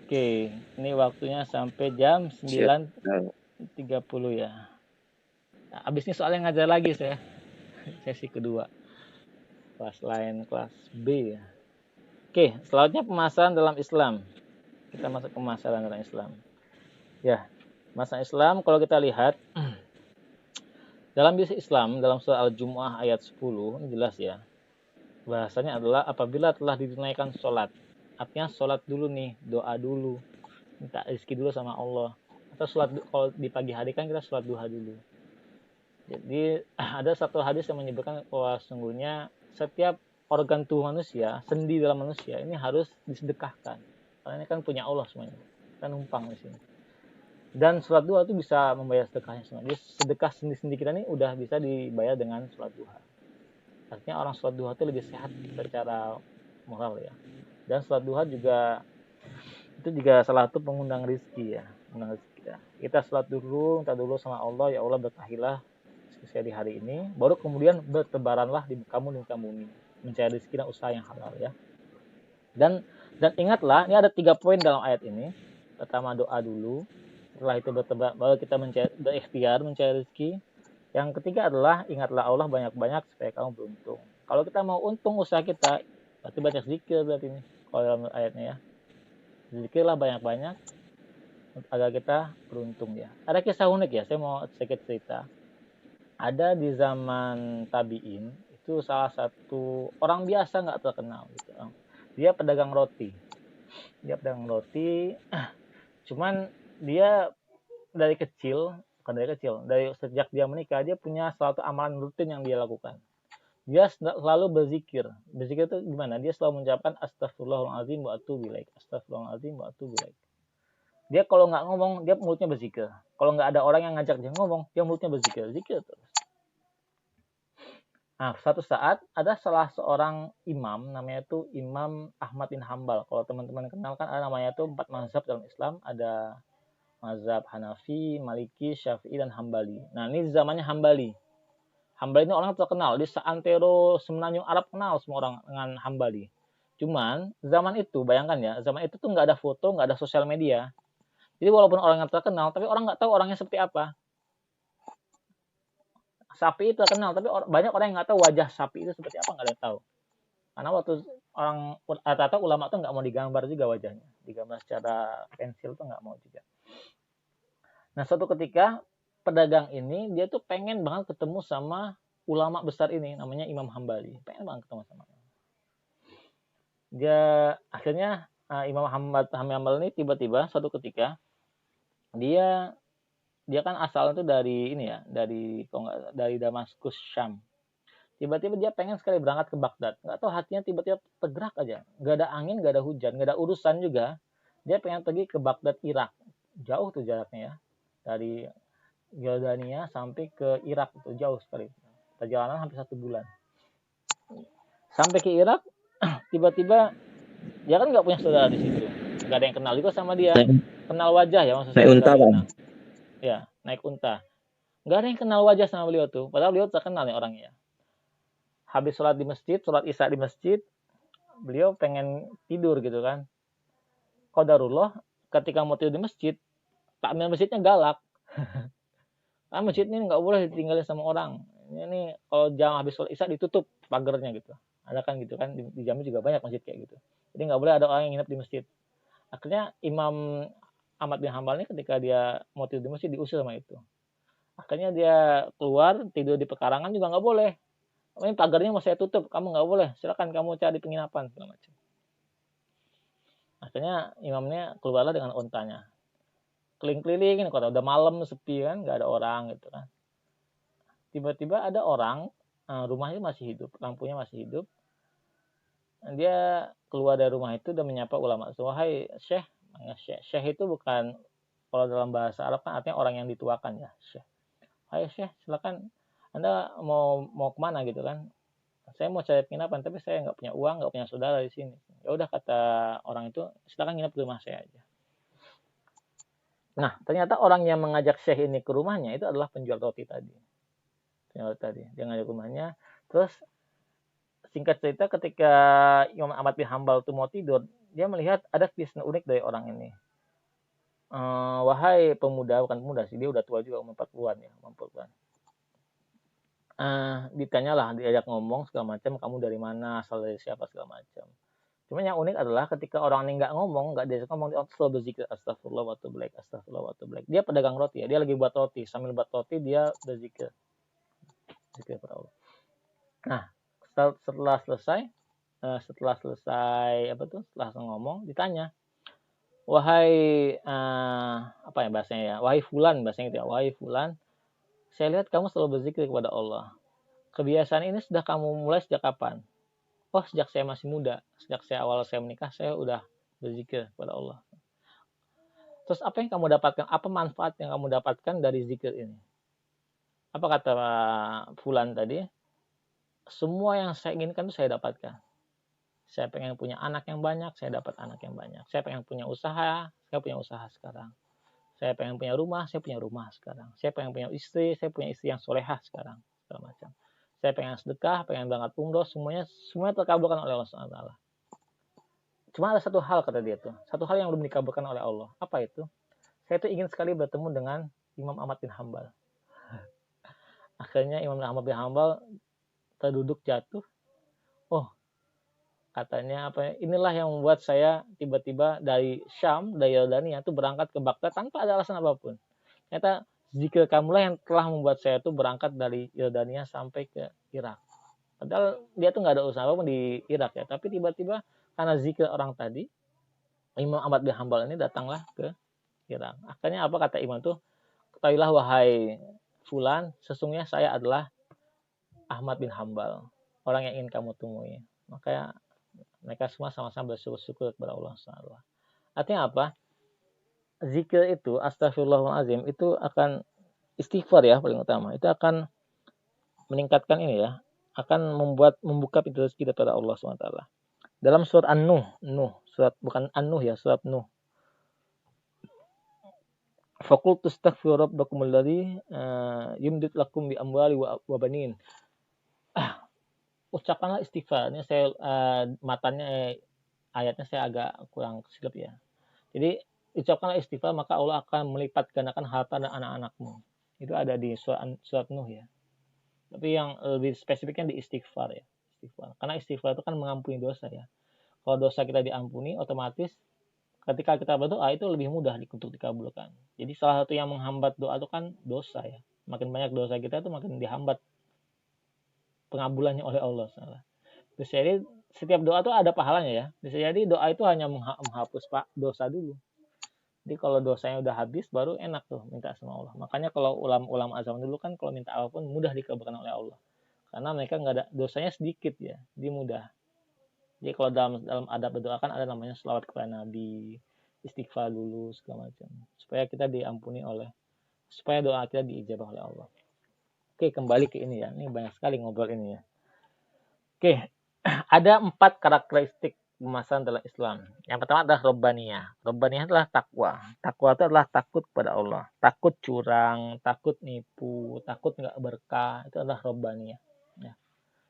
Oke, ini waktunya sampai jam 9.30 ya. Nah, abis ini soalnya ngajar lagi saya. Sesi kedua. Kelas lain, kelas B ya. Oke, selanjutnya pemasaran dalam Islam. Kita masuk ke pemasaran dalam Islam. Ya, pemasaran Islam kalau kita lihat dalam bisnis Islam, dalam surah Al-Jumu'ah ayat 10, ini jelas ya. Bahasanya adalah apabila telah ditunaikan sholat. Artinya sholat dulu nih, doa dulu. Minta rezeki dulu sama Allah. Atau sholat, kalau di pagi hari kan kita sholat duha dulu. Jadi ada satu hadis yang menyebutkan bahwa sesungguhnya setiap organ tubuh manusia, sendi dalam manusia ini harus disedekahkan. Karena ini kan punya Allah semuanya. Kan numpang di sini. Dan sholat duha itu bisa membayar sedekahnya semua. Jadi sedekah sendi-sendi kita ini udah bisa dibayar dengan sholat duha. Artinya orang sholat duha itu lebih sehat secara moral ya. Dan sholat duha juga itu juga salah satu pengundang rezeki ya. Kita sholat dulu, minta dulu sama Allah, ya Allah berkahilah saya di hari ini, baru kemudian bertebaranlah di kamu bumi, mencari rezeki dan usaha yang halal ya. Dan ingatlah, ini ada 3 poin dalam ayat ini. Pertama doa dulu, setelah itu bertebar, baru kita berikhtiar mencari rezeki. Yang ketiga adalah ingatlah Allah banyak-banyak supaya kamu beruntung. Kalau kita mau untung usaha kita, berarti banyak zikir berarti ini. Kalau dalam ayatnya ya, zikirlah banyak-banyak agar kita beruntung ya. Ada kisah unik ya, saya mau sedikit cerita. Ada di zaman tabi'in, itu salah satu orang biasa nggak terkenal gitu. Dia pedagang roti. Cuman dia dari sejak dia menikah, dia punya suatu amalan rutin yang dia lakukan. Dia selalu berzikir. Berzikir itu gimana? Dia selalu mengucapkan astagfirullahaladzim wa atubu ilaik. Astagfirullahaladzim wa atubu ilaik. Dia kalau nggak ngomong, dia mulutnya berzikir. Kalau nggak ada orang yang ngajak dia ngomong, dia mulutnya berzikir. Zikir terus. Nah, suatu saat ada salah seorang imam, namanya itu Imam Ahmad bin Hambal. Kalau teman-teman kenal kan ada namanya itu 4 mazhab dalam Islam. Ada mazhab Hanafi, Maliki, Syafi'i, dan Hambali. Nah, ini zamannya Hambali. Hambali ini orang terkenal. Di seantero semenanjung Arab kenal semua orang dengan Hambali. Cuman, zaman itu, bayangkan ya, zaman itu tuh nggak ada foto, nggak ada sosial media. Jadi walaupun orang yang terkenal, tapi orang nggak tahu orangnya seperti apa. Sapi itu terkenal, tapi banyak orang yang nggak tahu wajah sapi itu seperti apa, nggak ada yang tahu. Karena waktu rata-rata ulama tuh nggak mau digambar juga wajahnya, digambar secara pensil tuh nggak mau juga. Nah suatu ketika pedagang ini dia tuh pengen banget ketemu sama ulama besar ini, namanya Imam Hambali, pengen banget ketemu sama dia. Dia akhirnya Imam Hambali ini tiba-tiba suatu ketika dia kan asalnya tuh dari ini ya, dari Damaskus, Syam. Tiba-tiba dia pengen sekali berangkat ke Baghdad. Nggak tahu hatinya tiba-tiba tergerak aja. Nggak ada angin, nggak ada hujan, nggak ada urusan juga. Dia pengen pergi ke Baghdad, Irak. Jauh tuh jaraknya ya. Dari Yordania sampai ke Irak itu jauh sekali. Perjalanan hampir 1 bulan. Sampai ke Irak, tiba-tiba Dia kan nggak punya saudara di situ, nggak ada yang kenal juga sama dia. Kenal wajah ya maksud Naik saya. unta, Pak. Ya, naik unta. Nggak ada yang kenal wajah sama beliau tuh, padahal beliau terkenal nih orangnya. Habis sholat di masjid, sholat isya di masjid, beliau pengen tidur gitu kan. Qadarullah, ketika mau tidur di masjid, takmir masjidnya galak. Kan masjid ini nggak boleh ditinggalin sama orang. Ini kalau jam habis sholat isya ditutup pagarnya gitu. Ada kan gitu kan, di Jambi juga banyak masjid kayak gitu. Jadi nggak boleh ada orang yang nginep di masjid. Akhirnya Imam Ahmad bin Hambal ini ketika dia mau tidur di masjid diusir sama itu. Akhirnya dia keluar tidur di pekarangan juga nggak boleh. Ini pagarnya mau saya tutup, kamu nggak boleh. Silakan kamu cari penginapan segala macam. Akhirnya imamnya keluarlah dengan ontanya. Keliling-keliling, kalau udah malam sepi kan, nggak ada orang gitu kan. Tiba-tiba ada orang, rumahnya masih hidup, lampunya masih hidup. Dia keluar dari rumah itu dan menyapa ulama. Wahai Syekh, Syekh itu bukan, kalau dalam bahasa Arab kan artinya orang yang dituakan ya, Syekh. Hai Syekh, silakan Anda mau kemana gitu kan? Saya mau cari penginapan, tapi saya nggak punya uang, nggak punya saudara di sini. Ya udah kata orang itu, silakan nginep di rumah saya aja. Nah, ternyata orang yang mengajak Syekh ini ke rumahnya itu adalah penjual roti tadi. Dia ngajak ke rumahnya, terus singkat cerita ketika Imam Ahmad bin Hambal itu mau tidur, dia melihat ada kisah unik dari orang ini. Wahai pemuda, bukan pemuda sih, dia udah tua juga, umur 40-an ya, 40-an. Ditanyalah, diajak ngomong segala macam, kamu dari mana, asal dari siapa segala macam. Cuma yang unik adalah ketika orang ini nggak ngomong, nggak diajak ngomong, dia selalu berzikir astagfirullah wa atubu ilaik, astagfirullah wa atubu ilaik. Dia pedagang roti ya, dia lagi buat roti, sambil buat roti dia berzikir. Zikir kepada Allah. Nah, setelah selesai setelah ngomong ditanya, wahai apa ya bahasanya ya, wahai fulan bahasanya gitu ya, wahai fulan, saya lihat kamu selalu berzikir kepada Allah. Kebiasaan ini sudah kamu mulai sejak kapan? Oh, sejak saya masih muda, sejak awal saya menikah saya udah berzikir kepada Allah. Terus apa yang kamu dapatkan? Apa manfaat yang kamu dapatkan dari zikir ini? Apa kata fulan tadi? Semua yang saya inginkan itu saya dapatkan. Saya pengen punya anak yang banyak, saya dapat anak yang banyak. Saya pengen punya usaha, saya punya usaha sekarang. Saya pengen punya rumah, saya punya rumah sekarang. Saya pengen punya istri, saya punya istri yang solehah sekarang. Segala macam. Saya pengen sedekah, pengen banget umroh, semuanya terkabulkan oleh Allah SWT. Cuma ada satu hal kata dia tuh, satu hal yang belum dikabulkan oleh Allah. Apa itu? Saya tuh ingin sekali bertemu dengan Imam Ahmad bin Hambal. Akhirnya Imam Ahmad bin Hambal terduduk jatuh. Oh, katanya apa? Inilah yang membuat saya tiba-tiba dari Syam, dari Yordania itu berangkat ke Baghdad tanpa ada alasan apapun. Ternyata zikir kamulah yang telah membuat saya tuh berangkat dari Yordania sampai ke Irak. Padahal dia tuh nggak ada usaha apapun di Irak ya. Tapi tiba-tiba karena zikir orang tadi, Imam Ahmad bin Hambal ini datanglah ke Irak. Akhirnya apa kata Imam tuh? Ketahuilah wahai fulan, sesungguhnya saya adalah Ahmad bin Hambal, orang yang ingin kamu temui. Makanya mereka semua sama-sama bersyukur kepada Allah SWT. Artinya apa? Zikir itu, astagfirullahaladzim, itu akan istighfar ya paling utama. Itu akan meningkatkan ini ya, akan membuka pintu rezeki daripada Allah SWT. Dalam surat An-Nuh, surat bukan An-Nuh ya, surat Nuh. Faqul tastaghfiru rabbakum alladzi yumdid lakum bi amwali wa banin. Ucapkanlah istighfar. Ini saya ayatnya saya agak kurang silap ya. Jadi ucapkanlah istighfar maka Allah akan melipat gandakan harta dan anak-anakmu. Itu ada di surat Nuh ya. Tapi yang lebih spesifiknya di istighfar ya. Istighfar. Karena istighfar itu kan mengampuni dosa ya. Kalau dosa kita diampuni, otomatis ketika kita berdoa itu lebih mudah untuk dikabulkan. Jadi salah satu yang menghambat doa itu kan dosa ya. Makin banyak dosa kita itu makin dihambat pengabulannya oleh Allah. Bisa jadi setiap doa itu ada pahalanya ya. Bisa jadi doa itu hanya menghapus dosa dulu. Jadi kalau dosanya udah habis baru enak tuh minta sama Allah. Makanya kalau ulama zaman dulu kan kalau minta apapun mudah dikabulkan oleh Allah. Karena mereka nggak ada dosanya sedikit ya, jadi mudah. Jadi kalau dalam adab berdoa kan ada namanya selawat kepada Nabi, istighfar dulu segala macam. Supaya kita diampuni supaya doa kita diijabah oleh Allah. Oke, kembali ke ini ya. Ini banyak sekali ngobrol ini ya. Oke, ada 4 karakteristik pemasaran dalam Islam. Yang pertama adalah robbaniyah. Robbaniyah adalah takwa. Takwa itu adalah takut kepada Allah. Takut curang, takut nipu, takut nggak berkah. Itu adalah robbaniyah. Ya.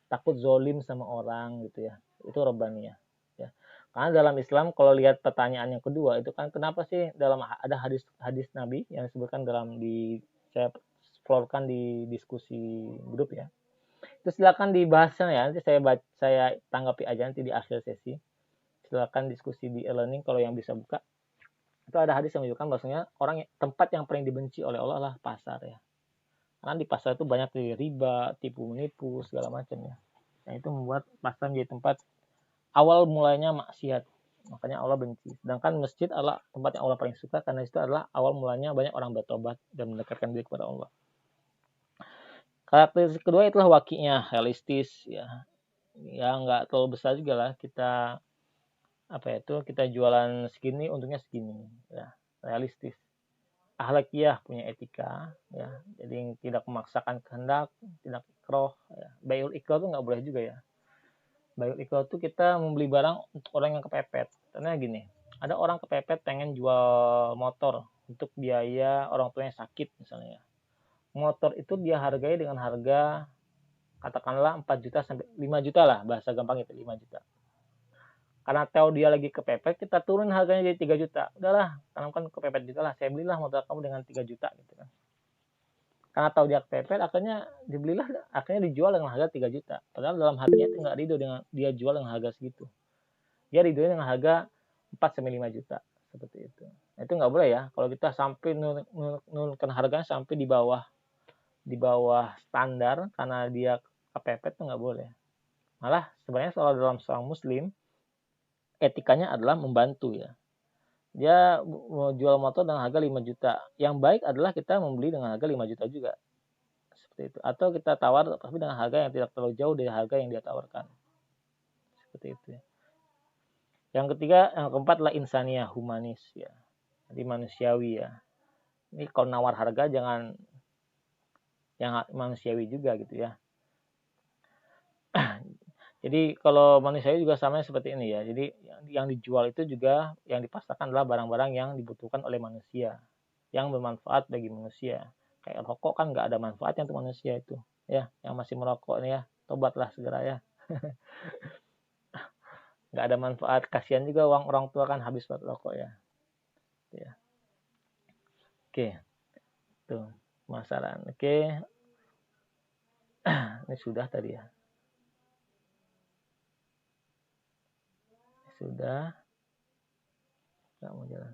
Takut zolim sama orang gitu ya. Itu robbaniyah. Ya. Karena dalam Islam kalau lihat pertanyaan yang kedua itu kan kenapa sih dalam ada hadis Nabi yang disebutkan saya explore-kan di diskusi grup ya. Itu silakan dibahas ya. Nanti saya tanggapi aja nanti di akhir sesi. Silakan diskusi di e-learning kalau yang bisa buka. Itu ada hadis yang menunjukkan bahwasanya tempat yang paling dibenci oleh Allah adalah pasar ya. Karena di pasar itu banyak riba, tipu menipu, segala macam ya. Yang itu membuat pasar menjadi tempat awal mulanya maksiat. Makanya Allah benci. Sedangkan masjid adalah tempat yang Allah paling suka karena itu adalah awal mulanya banyak orang bertobat dan mendekatkan diri kepada Allah. Karakteristik kedua itulah wakinya, realistis ya. Ya nggak terlalu besar juga lah kita kita jualan segini untungnya segini ya, realistis. Akhlakiyah, punya etika ya, jadi tidak memaksakan kehendak, tidak ikroh ya. Baiul ikroh itu nggak boleh juga ya. Baiul ikroh itu kita membeli barang untuk orang yang kepepet. Karena gini, ada orang kepepet pengen jual motor untuk biaya orang tuanya sakit misalnya ya. Motor itu dia hargai dengan harga katakanlah 4 juta sampai 5 juta lah, bahasa gampang itu 5 juta. Karena tahu dia lagi kepepet, kita turun harganya jadi 3 juta. Udahlah, karena kan kepepet juga lah, saya belilah motor kamu dengan 3 juta gitu kan. Karena tahu dia kepepet, akhirnya dijual dengan harga 3 juta. Padahal dalam hatinya itu nggak ridho dengan dia jual dengan harga segitu. Dia ridho dengan harga 4 sampai 5 juta seperti itu. Nah, itu nggak boleh ya. Kalau kita sampai nurunkan harganya sampai di bawah standar karena dia kepepet itu nggak boleh. Malah sebenarnya kalau dalam seorang muslim etikanya adalah membantu ya. Dia mau jual motor dengan harga 5 juta. Yang baik adalah kita membeli dengan harga 5 juta juga. Seperti itu. Atau kita tawar tapi dengan harga yang tidak terlalu jauh dari harga yang dia tawarkan. Seperti itu ya. Yang keempat adalah insaniah, humanis ya. Jadi manusiawi ya. Ini kalau nawar harga jangan yang manusiawi juga gitu ya. Jadi kalau manusia juga sama seperti ini ya. Jadi yang dijual itu juga yang dipasarkan adalah barang-barang yang dibutuhkan oleh manusia, yang bermanfaat bagi manusia. Kayak rokok kan nggak ada manfaatnya untuk manusia itu. Ya, yang masih merokok nih ya, tobatlah segera ya. Nggak ada manfaat, kasihan juga uang orang tua kan habis buat rokok ya. Ya. Oke, tuh pemasaran. Oke, ini sudah tadi ya. Sudah. Nggak mau jalan.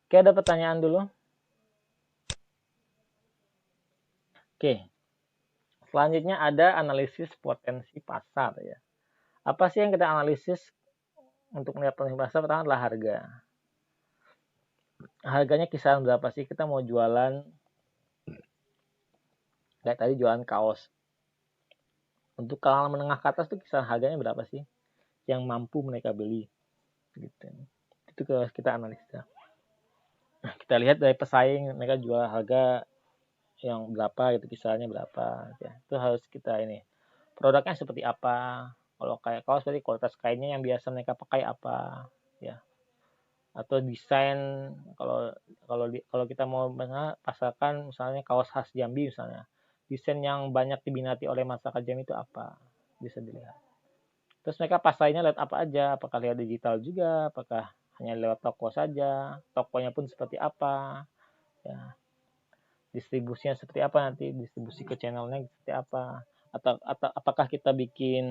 Oke, ada pertanyaan dulu. Oke. Selanjutnya ada analisis potensi pasar ya. Apa sih yang kita analisis untuk melihat potensi pasar? Pertama adalah harga. Harganya kisaran berapa sih kita mau jualan? Kayak tadi jualan kaos. Untuk kalangan menengah ke atas tuh kisaran harganya berapa sih? Yang mampu mereka beli. Gitu. Itu harus kita analisa. Nah, kita lihat dari pesaing mereka jual harga yang berapa gitu, kisarannya berapa ya. Itu harus kita ini. Produknya seperti apa? Kalau kayak kaos berarti kualitas kainnya yang biasa mereka pakai apa ya. Atau desain kalau kita mau pasarkan misalnya kaos khas Jambi misalnya. Desain yang banyak diminati oleh masyarakat Jambi itu apa? Bisa dilihat. Terus mereka pasarnya lewat apa aja? Apakah lewat digital juga? Apakah hanya lewat toko saja? Tokonya pun seperti apa? Ya. Distribusinya seperti apa nanti? Distribusi ke channelnya seperti apa? Atau apakah kita bikin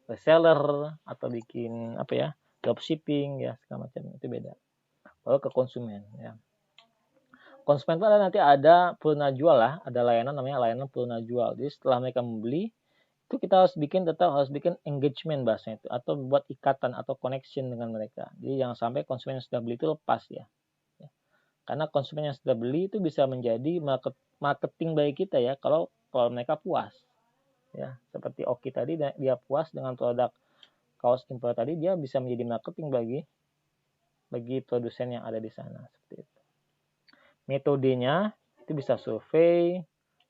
reseller atau bikin dropshipping ya, segala macam itu beda. Lalu ke konsumen ya. Konsumen itu nanti ada purna jual lah, ada layanan namanya layanan purna jual. Jadi setelah mereka membeli itu kita harus bikin engagement bahasanya itu, atau buat ikatan atau connection dengan mereka. Jadi jangan sampai konsumen yang sudah beli itu lepas ya. Karena konsumen yang sudah beli itu bisa menjadi marketing bagi kita ya kalau mereka puas. Ya, seperti Oki tadi dia puas dengan produk kaos impor tadi, dia bisa menjadi marketing bagi produsen yang ada di sana seperti itu. Metodenya itu bisa survei,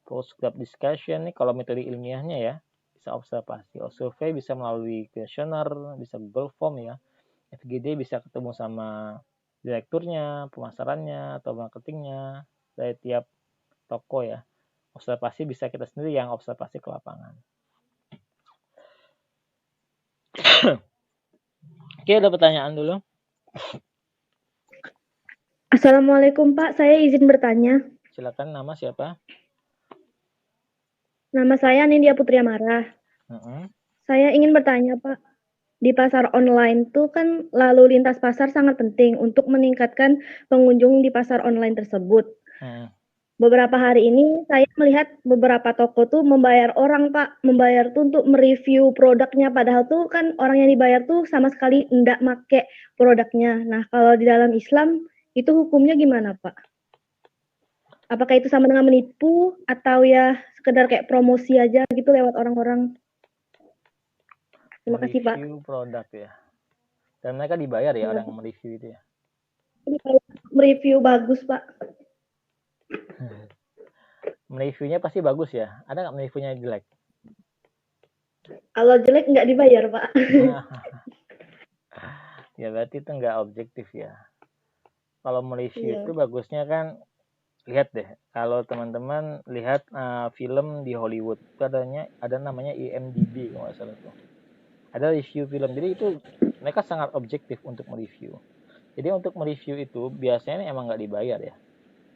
post group discussion nih kalau metode ilmiahnya ya. bisa observasi. Survei bisa melalui kuesioner, bisa Google Form ya. FGD bisa ketemu sama direkturnya, pemasarannya, atau marketingnya dari tiap toko ya. Observasi bisa kita sendiri yang observasi ke lapangan. Oke, ada pertanyaan dulu. Assalamualaikum Pak, saya izin bertanya. Silakan, nama siapa? Nama saya Nindya Putri Amara. Saya ingin bertanya Pak, di pasar online tuh kan lalu lintas pasar sangat penting untuk meningkatkan pengunjung di pasar online tersebut. Beberapa hari ini saya melihat beberapa toko tuh membayar orang Pak, membayar tuh untuk mereview produknya, padahal tuh kan orang yang dibayar tuh sama sekali enggak make produknya. Nah, kalau di dalam Islam itu hukumnya gimana Pak? Apakah itu sama dengan menipu atau ya sekedar kayak promosi aja gitu lewat orang-orang? Terima kasih Pak. Mereview produk ya. Dan mereka dibayar ya orang yang mereview itu ya. Mereview bagus Pak. Mereviewnya pasti bagus ya. Ada nggak mereviewnya jelek? Kalau jelek nggak dibayar Pak. Ya berarti itu nggak objektif ya. Kalau mereview itu bagusnya kan, lihat deh. Kalau teman-teman lihat film di Hollywood, itu ada namanya IMDb kalau nggak salah tuh. Ada review film. Jadi itu mereka sangat objektif untuk mereview. Jadi untuk mereview itu biasanya emang nggak dibayar ya.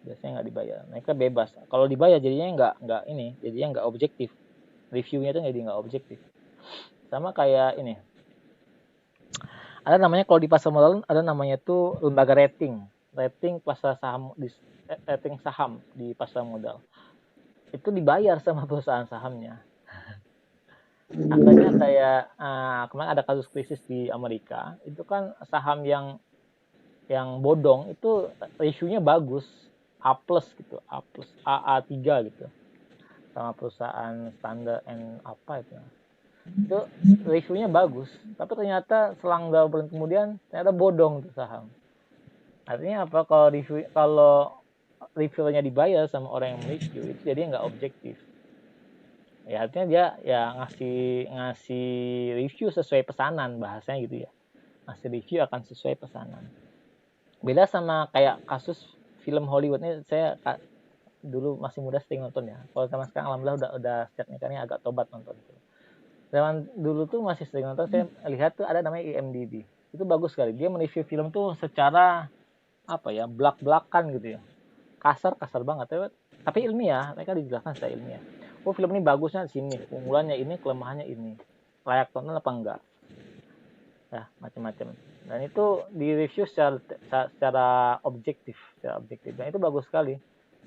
Biasanya nggak dibayar. Mereka bebas. Kalau dibayar jadinya jadinya nggak objektif. Reviewnya itu jadi nggak objektif. Sama kayak ini. Ada namanya kalau di pasar modal ada namanya tuh lembaga rating pasar saham rating saham di pasar modal. Itu dibayar sama perusahaan sahamnya. Angkanya kayak kemarin ada kasus krisis di Amerika. Itu kan saham yang bodong itu reviewnya bagus. A+ gitu, A+, AA3 gitu. Sama perusahaan standar apa itu. Itu reviewnya bagus, tapi ternyata selang beberapa bulan kemudian ternyata bodong tuh saham. Artinya apa? Kalau reviewernya dibayar sama orang yang mereview itu jadi nggak objektif. Ya artinya dia ya ngasih review sesuai pesanan, bahasanya gitu ya. Ngasih review akan sesuai pesanan. Beda sama kayak kasus film Hollywood ini, saya dulu masih muda sering nonton ya. Kalau sama sekarang alhamdulillah udah setiap nikahnya agak tobat nonton. Zaman dulu tuh masih sering nonton, saya lihat tuh ada namanya IMDb. Itu bagus sekali. Dia mereview film tuh secara belak-belakan gitu ya. Kasar banget, tapi ilmiah. Mereka dijelaskan secara ilmiah. Oh, film ini bagusnya di sini, keunggulannya ini, kelemahannya ini. Layak tonton apa enggak? Ya, macam-macam. Dan itu di review secara objektif. Dan itu bagus sekali.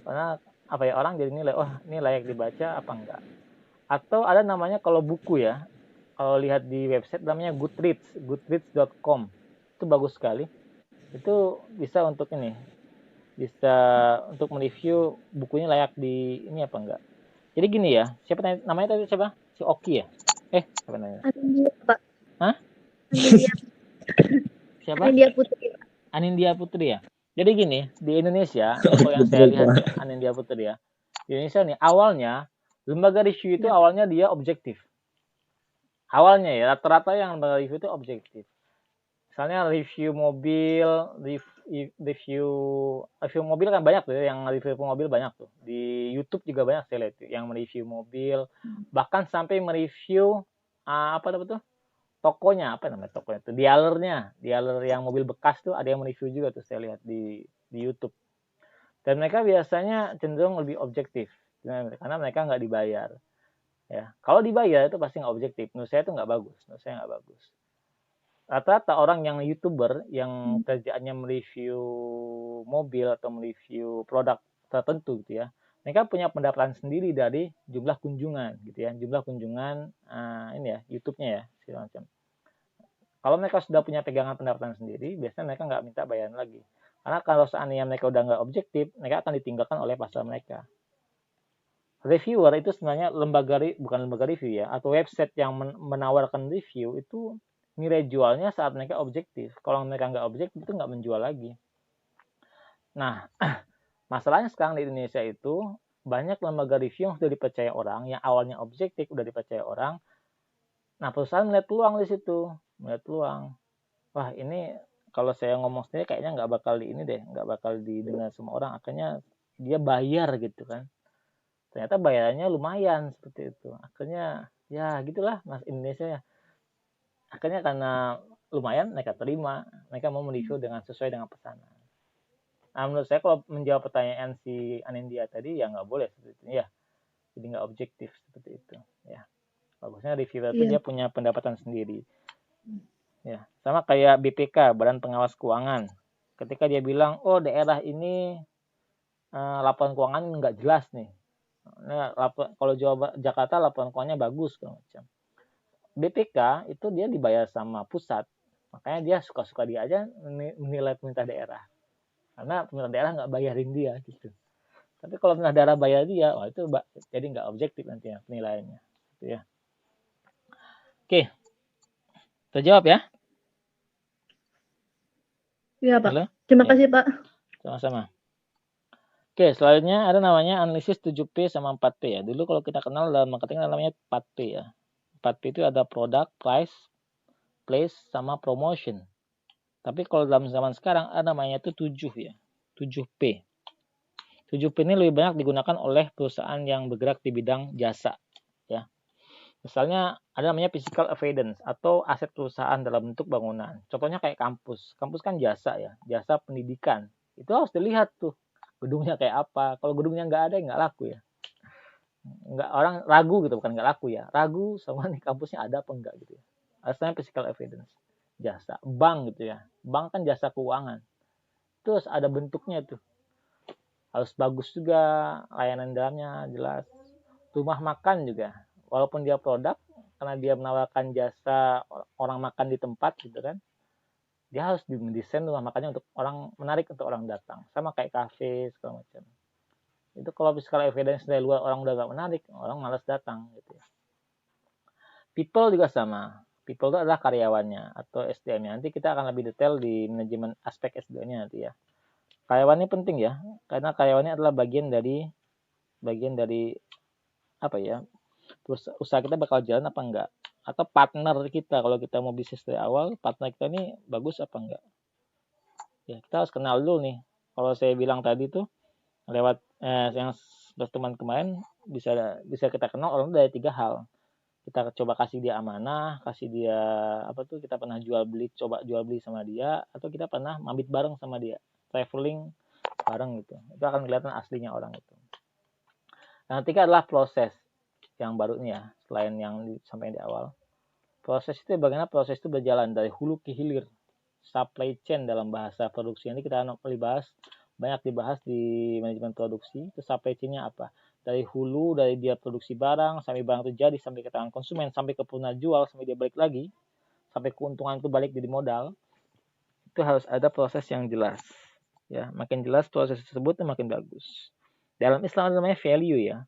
Karena orang jadi nilai, ini layak dibaca apa enggak. Atau ada namanya kalau buku ya. Kalau lihat di website namanya goodreads.com. Itu bagus sekali. Itu bisa untuk mereview bukunya layak di ini apa enggak. Jadi gini ya, namanya tadi siapa? Si Oki ya? Siapa namanya? Anindya Pak. Hah? Siapa? Anindya Putri ya. Jadi gini, di Indonesia, kalau yang saya lihat ya, Anindya Putri ya. Di Indonesia nih, awalnya lembaga review itu awalnya dia objektif. Awalnya ya, rata-rata yang lembaga review itu objektif. Misalnya review mobil, review mobil kan banyak tuh ya, yang review mobil banyak tuh. Di YouTube juga banyak saya lihat tuh, yang mereview mobil, bahkan sampai mereview tokonya, tokonya itu, dealer yang mobil bekas tuh ada yang mereview juga tuh saya lihat di YouTube. Dan mereka biasanya cenderung lebih objektif karena mereka nggak dibayar. Ya, kalau dibayar itu pasti nggak objektif. Menurut saya itu nggak bagus. Rata-rata orang yang YouTuber yang kerjaannya mereview mobil atau mereview produk tertentu gitu ya, mereka punya pendapatan sendiri dari jumlah kunjungan gitu ya, YouTube-nya ya, segala macam. Kalau mereka sudah punya pegangan pendapatan sendiri, biasanya mereka nggak minta bayaran lagi. Karena kalau seandainya mereka udah nggak objektif, mereka akan ditinggalkan oleh pasar mereka. Reviewer itu sebenarnya bukan lembaga review ya, atau website yang menawarkan review itu nilai jualnya saat mereka objektif. Kalau mereka nggak objektif itu nggak menjual lagi. Nah, masalahnya sekarang di Indonesia itu banyak lembaga review yang sudah dipercaya orang, yang awalnya objektif udah dipercaya orang. Nah, perusahaan melihat peluang di situ, melihat peluang. Wah, ini kalau saya ngomong sendiri kayaknya nggak bakal nggak bakal didengar semua orang. Akhirnya dia bayar gitu kan. Ternyata bayarannya lumayan seperti itu. Akhirnya ya gitulah Mas Indonesia ya. Akhirnya karena lumayan mereka terima, mereka mau mereview dengan sesuai dengan pesanan. Nah, menurut saya kalau menjawab pertanyaan si Anindya tadi ya nggak boleh seperti itu ya. Jadi nggak objektif seperti itu ya. Bagusnya reviewer itu dia punya pendapatan sendiri. Ya, sama kayak BPK, Badan Pengawas Keuangan. Ketika dia bilang, oh daerah ini laporan keuangan nggak jelas nih. Nah, kalau Jakarta laporan keuangannya bagus segala macam. BPK itu dia dibayar sama pusat, makanya dia suka-suka dia aja menilai pemerintah daerah. Karena pemerintah daerah nggak bayarin dia gitu. Tapi kalau pemerintah daerah bayar dia, wah itu jadi nggak objektif nantinya penilaiannya. Gitu ya. Oke, terjawab ya? Iya, Pak. Halo? Terima Ya. kasih, Pak. Sama-sama. Oke, selanjutnya ada namanya analisis 7P sama 4P ya. Dulu kalau kita kenal dalam marketing namanya 4P ya. 4P itu ada product, price, place, sama promotion. Tapi kalau dalam zaman sekarang ada namanya itu 7 ya. 7P. 7P ini lebih banyak digunakan oleh perusahaan yang bergerak di bidang jasa ya. Misalnya ada namanya physical evidence atau aset perusahaan dalam bentuk bangunan. Contohnya kayak kampus. Kampus kan jasa ya, jasa pendidikan. Itu harus dilihat tuh gedungnya kayak apa. Kalau gedungnya nggak ada, nggak laku ya. Nggak, orang ragu gitu, bukan nggak laku ya. Ragu sama nih kampusnya ada apa enggak gitu ya. Asalnya physical evidence. Jasa. Bank gitu ya. Bank kan jasa keuangan. Terus ada bentuknya tuh. Harus bagus juga, layanan dalamnya jelas. Rumah makan juga. Walaupun dia produk, karena dia menawarkan jasa orang makan di tempat gitu kan. Dia harus mendesain rumah makannya untuk orang, menarik untuk orang datang. Sama kayak kafe, segala macam. Itu kalau physical evidence dari luar orang udah gak menarik, orang malas datang gitu ya. People juga sama. People itu adalah karyawannya atau SDM-nya. Nanti kita akan lebih detail di manajemen aspek SDM-nya nanti ya. Karyawan ini penting ya, karena karyawannya adalah bagian dari apa ya? Terus usaha kita bakal jalan apa enggak? Atau partner kita kalau kita mau bisnis dari awal, partner kita ini bagus apa enggak? Ya, kita harus kenal dulu nih. Kalau saya bilang tadi tuh lewat yang pertemuan kemarin bisa kita kenal orang dari 3 hal. Kita coba kasih dia amanah, kasih dia kita pernah coba jual beli sama dia, atau kita pernah mabit bareng sama dia, traveling bareng gitu. Itu akan kelihatan aslinya orang itu. Yang ketiga adalah proses yang baru ini ya, selain yang disampaikan di awal. Proses itu bagaimana proses itu berjalan dari hulu ke hilir, supply chain dalam bahasa produksi. Ini kita banyak dibahas di manajemen produksi. Itu supply chain-nya apa? Dari hulu, dari dia produksi barang, sampai barang itu jadi, sampai ke tangan konsumen, sampai ke pengguna jual, sampai dia balik lagi, sampai keuntungan itu balik jadi modal. Itu harus ada proses yang jelas. Ya, makin jelas proses tersebut, makin bagus. Dalam Islam ada namanya value ya.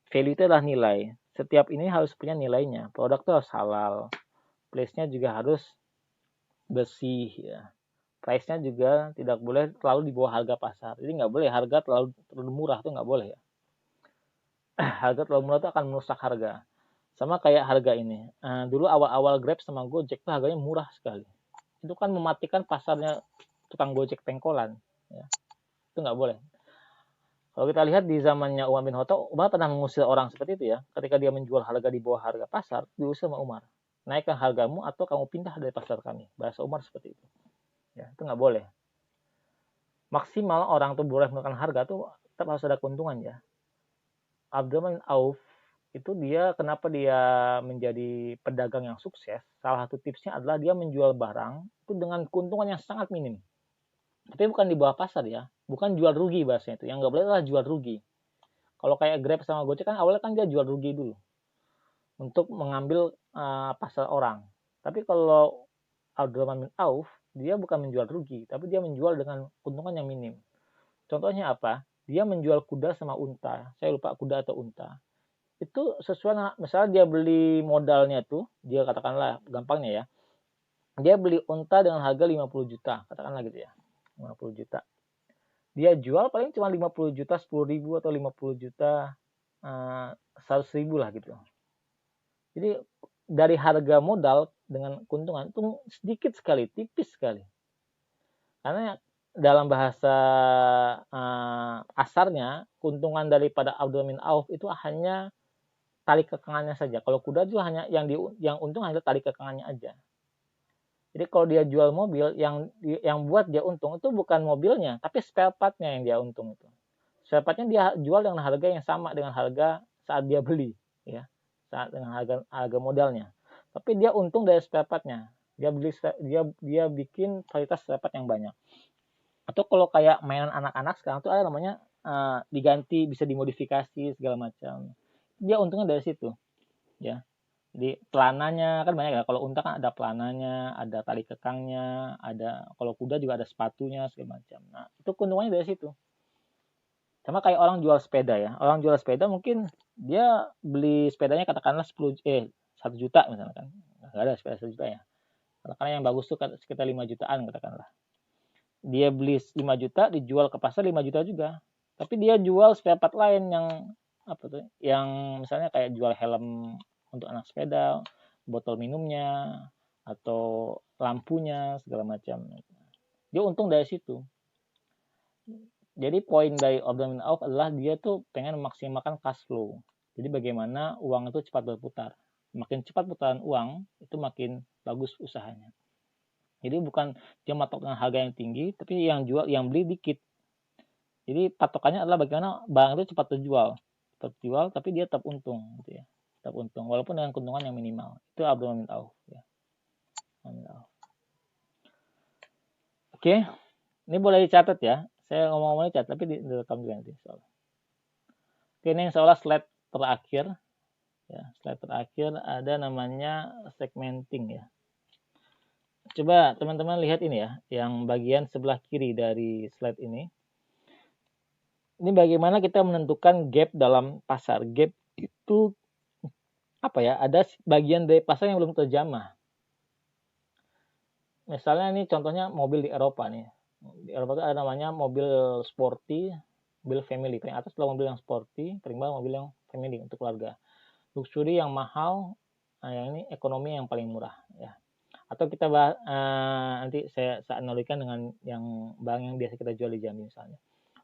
Value itu adalah nilai. Setiap ini harus punya nilainya. Produk itu harus halal. Place-nya juga harus bersih ya. Price-nya juga tidak boleh terlalu di bawah harga pasar. Jadi nggak boleh harga terlalu murah, itu nggak boleh ya. Harga terlalu murah itu akan merusak harga. Sama kayak harga ini. Dulu awal-awal Grab sama Gojek itu harganya murah sekali. Itu kan mematikan pasarnya tukang Gojek pengkolan. Ya. Itu nggak boleh. Kalau kita lihat di zamannya Umar bin Khattab, Umar pernah mengusir orang seperti itu ya. Ketika dia menjual harga di bawah harga pasar, diusir sama Umar. Naikkan hargamu atau kamu pindah dari pasar kami. Bahasa Umar seperti itu. Ya, itu nggak boleh. Maksimal orang tuh boleh menekan harga tuh tetap harus ada keuntungan ya. Abdurrahman Auf itu kenapa dia menjadi pedagang yang sukses? Salah satu tipsnya adalah dia menjual barang itu dengan keuntungan yang sangat minim. Tapi bukan di bawah pasar ya, bukan jual rugi bahasanya itu. Yang nggak boleh adalah jual rugi. Kalau kayak Grab sama Gojek kan awalnya kan dia jual rugi dulu untuk mengambil pasar orang. Tapi kalau Abdurrahman bin Auf dia bukan menjual rugi, tapi dia menjual dengan keuntungan yang minim. Contohnya apa? Dia menjual kuda sama unta. Saya lupa kuda atau unta. Itu sesuai, misalnya dia beli modalnya tuh, dia katakanlah gampangnya ya, dia beli unta dengan harga 50 juta, katakanlah gitu ya, 50 juta. dia jual paling cuma 50 juta, 10.000 atau 50 juta, 100.000 lah gitu. Jadi dari harga modal dengan keuntungan itu sedikit sekali, tipis sekali. Karena dalam bahasa asarnya, keuntungan daripada Abdurrahman bin Auf itu hanya tali kekangannya saja. Kalau kuda juga hanya yang untung hanya tali kekangannya aja. Jadi kalau dia jual mobil, yang buat dia untung itu bukan mobilnya, tapi spare part-nya yang dia untung itu. Spare part-nya dia jual dengan harga yang sama dengan harga saat dia beli, ya, saat dengan harga modalnya. Tapi dia untung dari spare part-nya. Dia bikin kualitas spare part yang banyak. Atau kalau kayak mainan anak-anak sekarang tuh ada namanya diganti, bisa dimodifikasi segala macam. Dia untungnya dari situ, ya. Jadi pelananya kan banyak ya. Kalau unta kan ada pelananya, ada tali kekangnya, ada kalau kuda juga ada sepatunya segala macam. Nah, itu keuntungannya dari situ. Sama kayak orang jual sepeda ya. Orang jual sepeda mungkin dia beli sepedanya katakanlah 1 juta misalkan. Enggak ada sepeda 1 juta ya. Katakanlah yang bagus tuh sekitar 5 jutaan katakanlah. Dia beli 5 juta, dijual ke pasar 5 juta juga. Tapi dia jual spare part lain yang apa tuh? Yang misalnya kayak jual helm untuk anak sepeda, botol minumnya, atau lampunya, segala macam. Dia untung dari situ. Jadi poin dari Abdurrahman bin Auf adalah dia tuh pengen memaksimalkan cash flow. Jadi bagaimana uang itu cepat berputar. Makin cepat putaran uang, itu makin bagus usahanya. Jadi bukan dia matok dengan harga yang tinggi, tapi yang beli dikit. Jadi patokannya adalah bagaimana barang itu cepat terjual, tapi dia tetap untung, gitu ya. Tetap untung walaupun dengan keuntungan yang minimal. Itu Abdurrahman bin Auf ya. Oke. Ini boleh dicatat ya. Saya ngomong-ngomongnya catat tapi direkam juga nanti soalnya. Oke, ini soalnya slide terakhir ya. Slide terakhir ada namanya segmenting ya. Coba teman-teman lihat ini ya, yang bagian sebelah kiri dari slide ini. Ini bagaimana kita menentukan gap dalam pasar. Gap itu apa ya, ada bagian dari pasar yang belum terjamah. Misalnya ini contohnya mobil di Eropa nih. Di Eropa itu ada namanya mobil sporty, mobil family. Paling atas adalah mobil yang sporty, paling bawah mobil yang family untuk keluarga. Luxury yang mahal, nah yang ini ekonomi yang paling murah ya. Atau kita bahas, nanti saya analogikan dengan yang barang yang biasa kita jual di Jambi misalnya.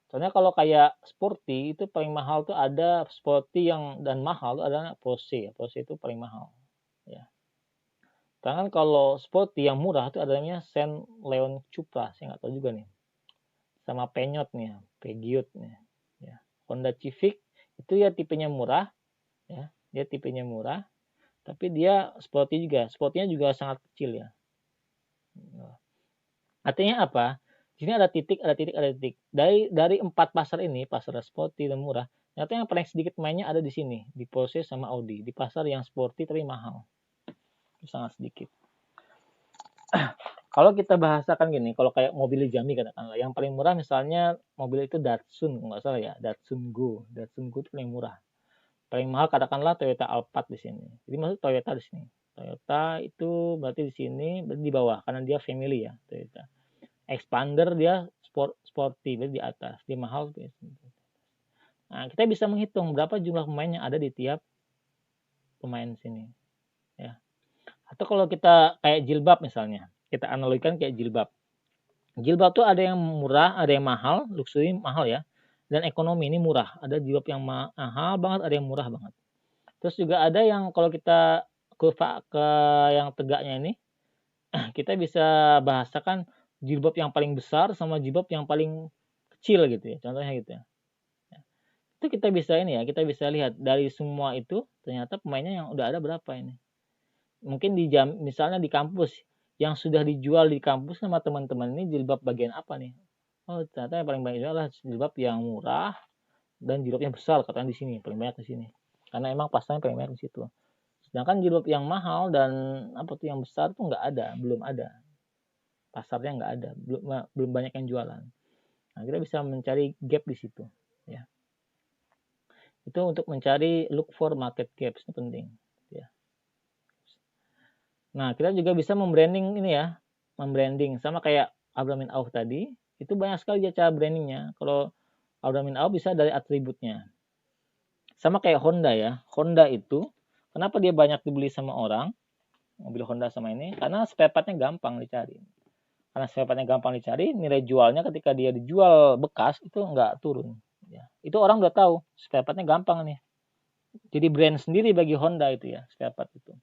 Soalnya kalau kayak sporty itu paling mahal tuh ada sporty yang dan mahal tuh ada Porsche. Porsche itu paling mahal. Ya. Sedangkan kalau sporty yang murah itu adanya Saint Leon Cupra, saya nggak tahu juga nih. Sama Peugeot nih, Peugeot nih. Ya. Honda Civic itu ya tipenya murah, ya. Dia tipenya murah, tapi dia sporty juga. Sportnya juga sangat kecil ya. Artinya apa? Di sini ada titik. Dari 4 pasar ini, pasar sporty dan murah, ternyata yang paling sedikit mainnya ada di sini, di Porsche sama Audi, di pasar yang sporty tapi mahal. Itu sangat sedikit. Kalau kita bahasakan gini, kalau kayak mobil di Jambi katakanlah, yang paling murah misalnya mobil itu Datsun, nggak salah ya, Datsun Go. Datsun Go itu paling murah. Paling mahal katakanlah Toyota Alphard di sini. Jadi maksud Toyota di sini. Toyota itu berarti di sini, berarti di bawah karena dia family ya, Toyota. Expander dia sporty, berarti di atas, dia mahal. Nah, kita bisa menghitung berapa jumlah pemain yang ada di tiap pemain sini. Ya. Atau kalau kita kayak jilbab misalnya, kita analogikan kayak jilbab. Jilbab tuh ada yang murah, ada yang mahal, luxury mahal ya, dan ekonomi ini murah. Ada jilbab yang mahal banget, ada yang murah banget. Terus juga ada yang kalau kita kurva ke yang tegaknya ini, kita bisa bahasakan jilbab yang paling besar sama jilbab yang paling kecil gitu ya, contohnya gitu ya. Itu kita bisa ini ya, kita bisa lihat dari semua itu ternyata pemainnya yang udah ada berapa ini. Mungkin misalnya di kampus yang sudah dijual di kampus sama teman-teman ini jilbab bagian apa nih? Oh, ternyata yang paling banyak adalah jilbab yang murah dan jilbabnya besar katanya di sini, paling banyak di sini. Karena emang pasarnya paling banyak di situ. Sedangkan jilbab yang mahal dan apa tuh yang besar tuh nggak ada, belum ada. Pasarnya nggak ada, belum banyak yang jualan. Nah, kita bisa mencari gap di situ ya. Itu untuk mencari look for market gaps, itu penting ya. Nah, kita juga bisa membranding ini ya, membranding sama kayak Abdurrahman bin Auf tadi, Itu banyak sekali dia cara brandingnya. Kalau Aura min Allah bisa dari atributnya. Sama kayak Honda ya. Honda itu kenapa dia banyak dibeli sama orang? Mobil Honda sama ini karena spare partnya gampang dicari. Karena spare partnya gampang dicari, nilai jualnya ketika dia dijual bekas itu nggak turun. Ya. Itu orang udah tahu spare partnya gampang nih. Jadi brand sendiri bagi Honda itu ya spare part itu.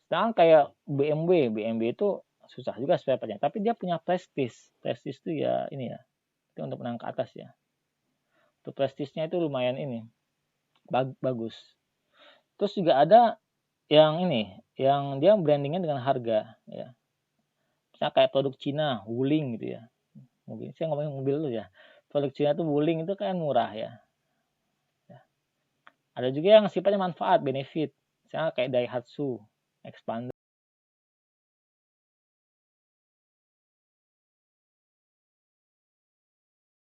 Sedangkan kayak BMW itu susah juga spare partnya, tapi dia punya prestis. Prestis itu ya ini ya, itu untuk menang ke atas ya. Untuk prestisnya itu lumayan ini, bagus. Terus juga ada yang ini, yang dia brandingnya dengan harga ya. Misalnya kayak produk Cina, Wuling gitu ya. Mobil, saya ngomongin mobil dulu ya. Produk Cina itu Wuling itu kan murah ya. Ada juga yang sifatnya manfaat, benefit. Misalnya kayak Daihatsu, Expander.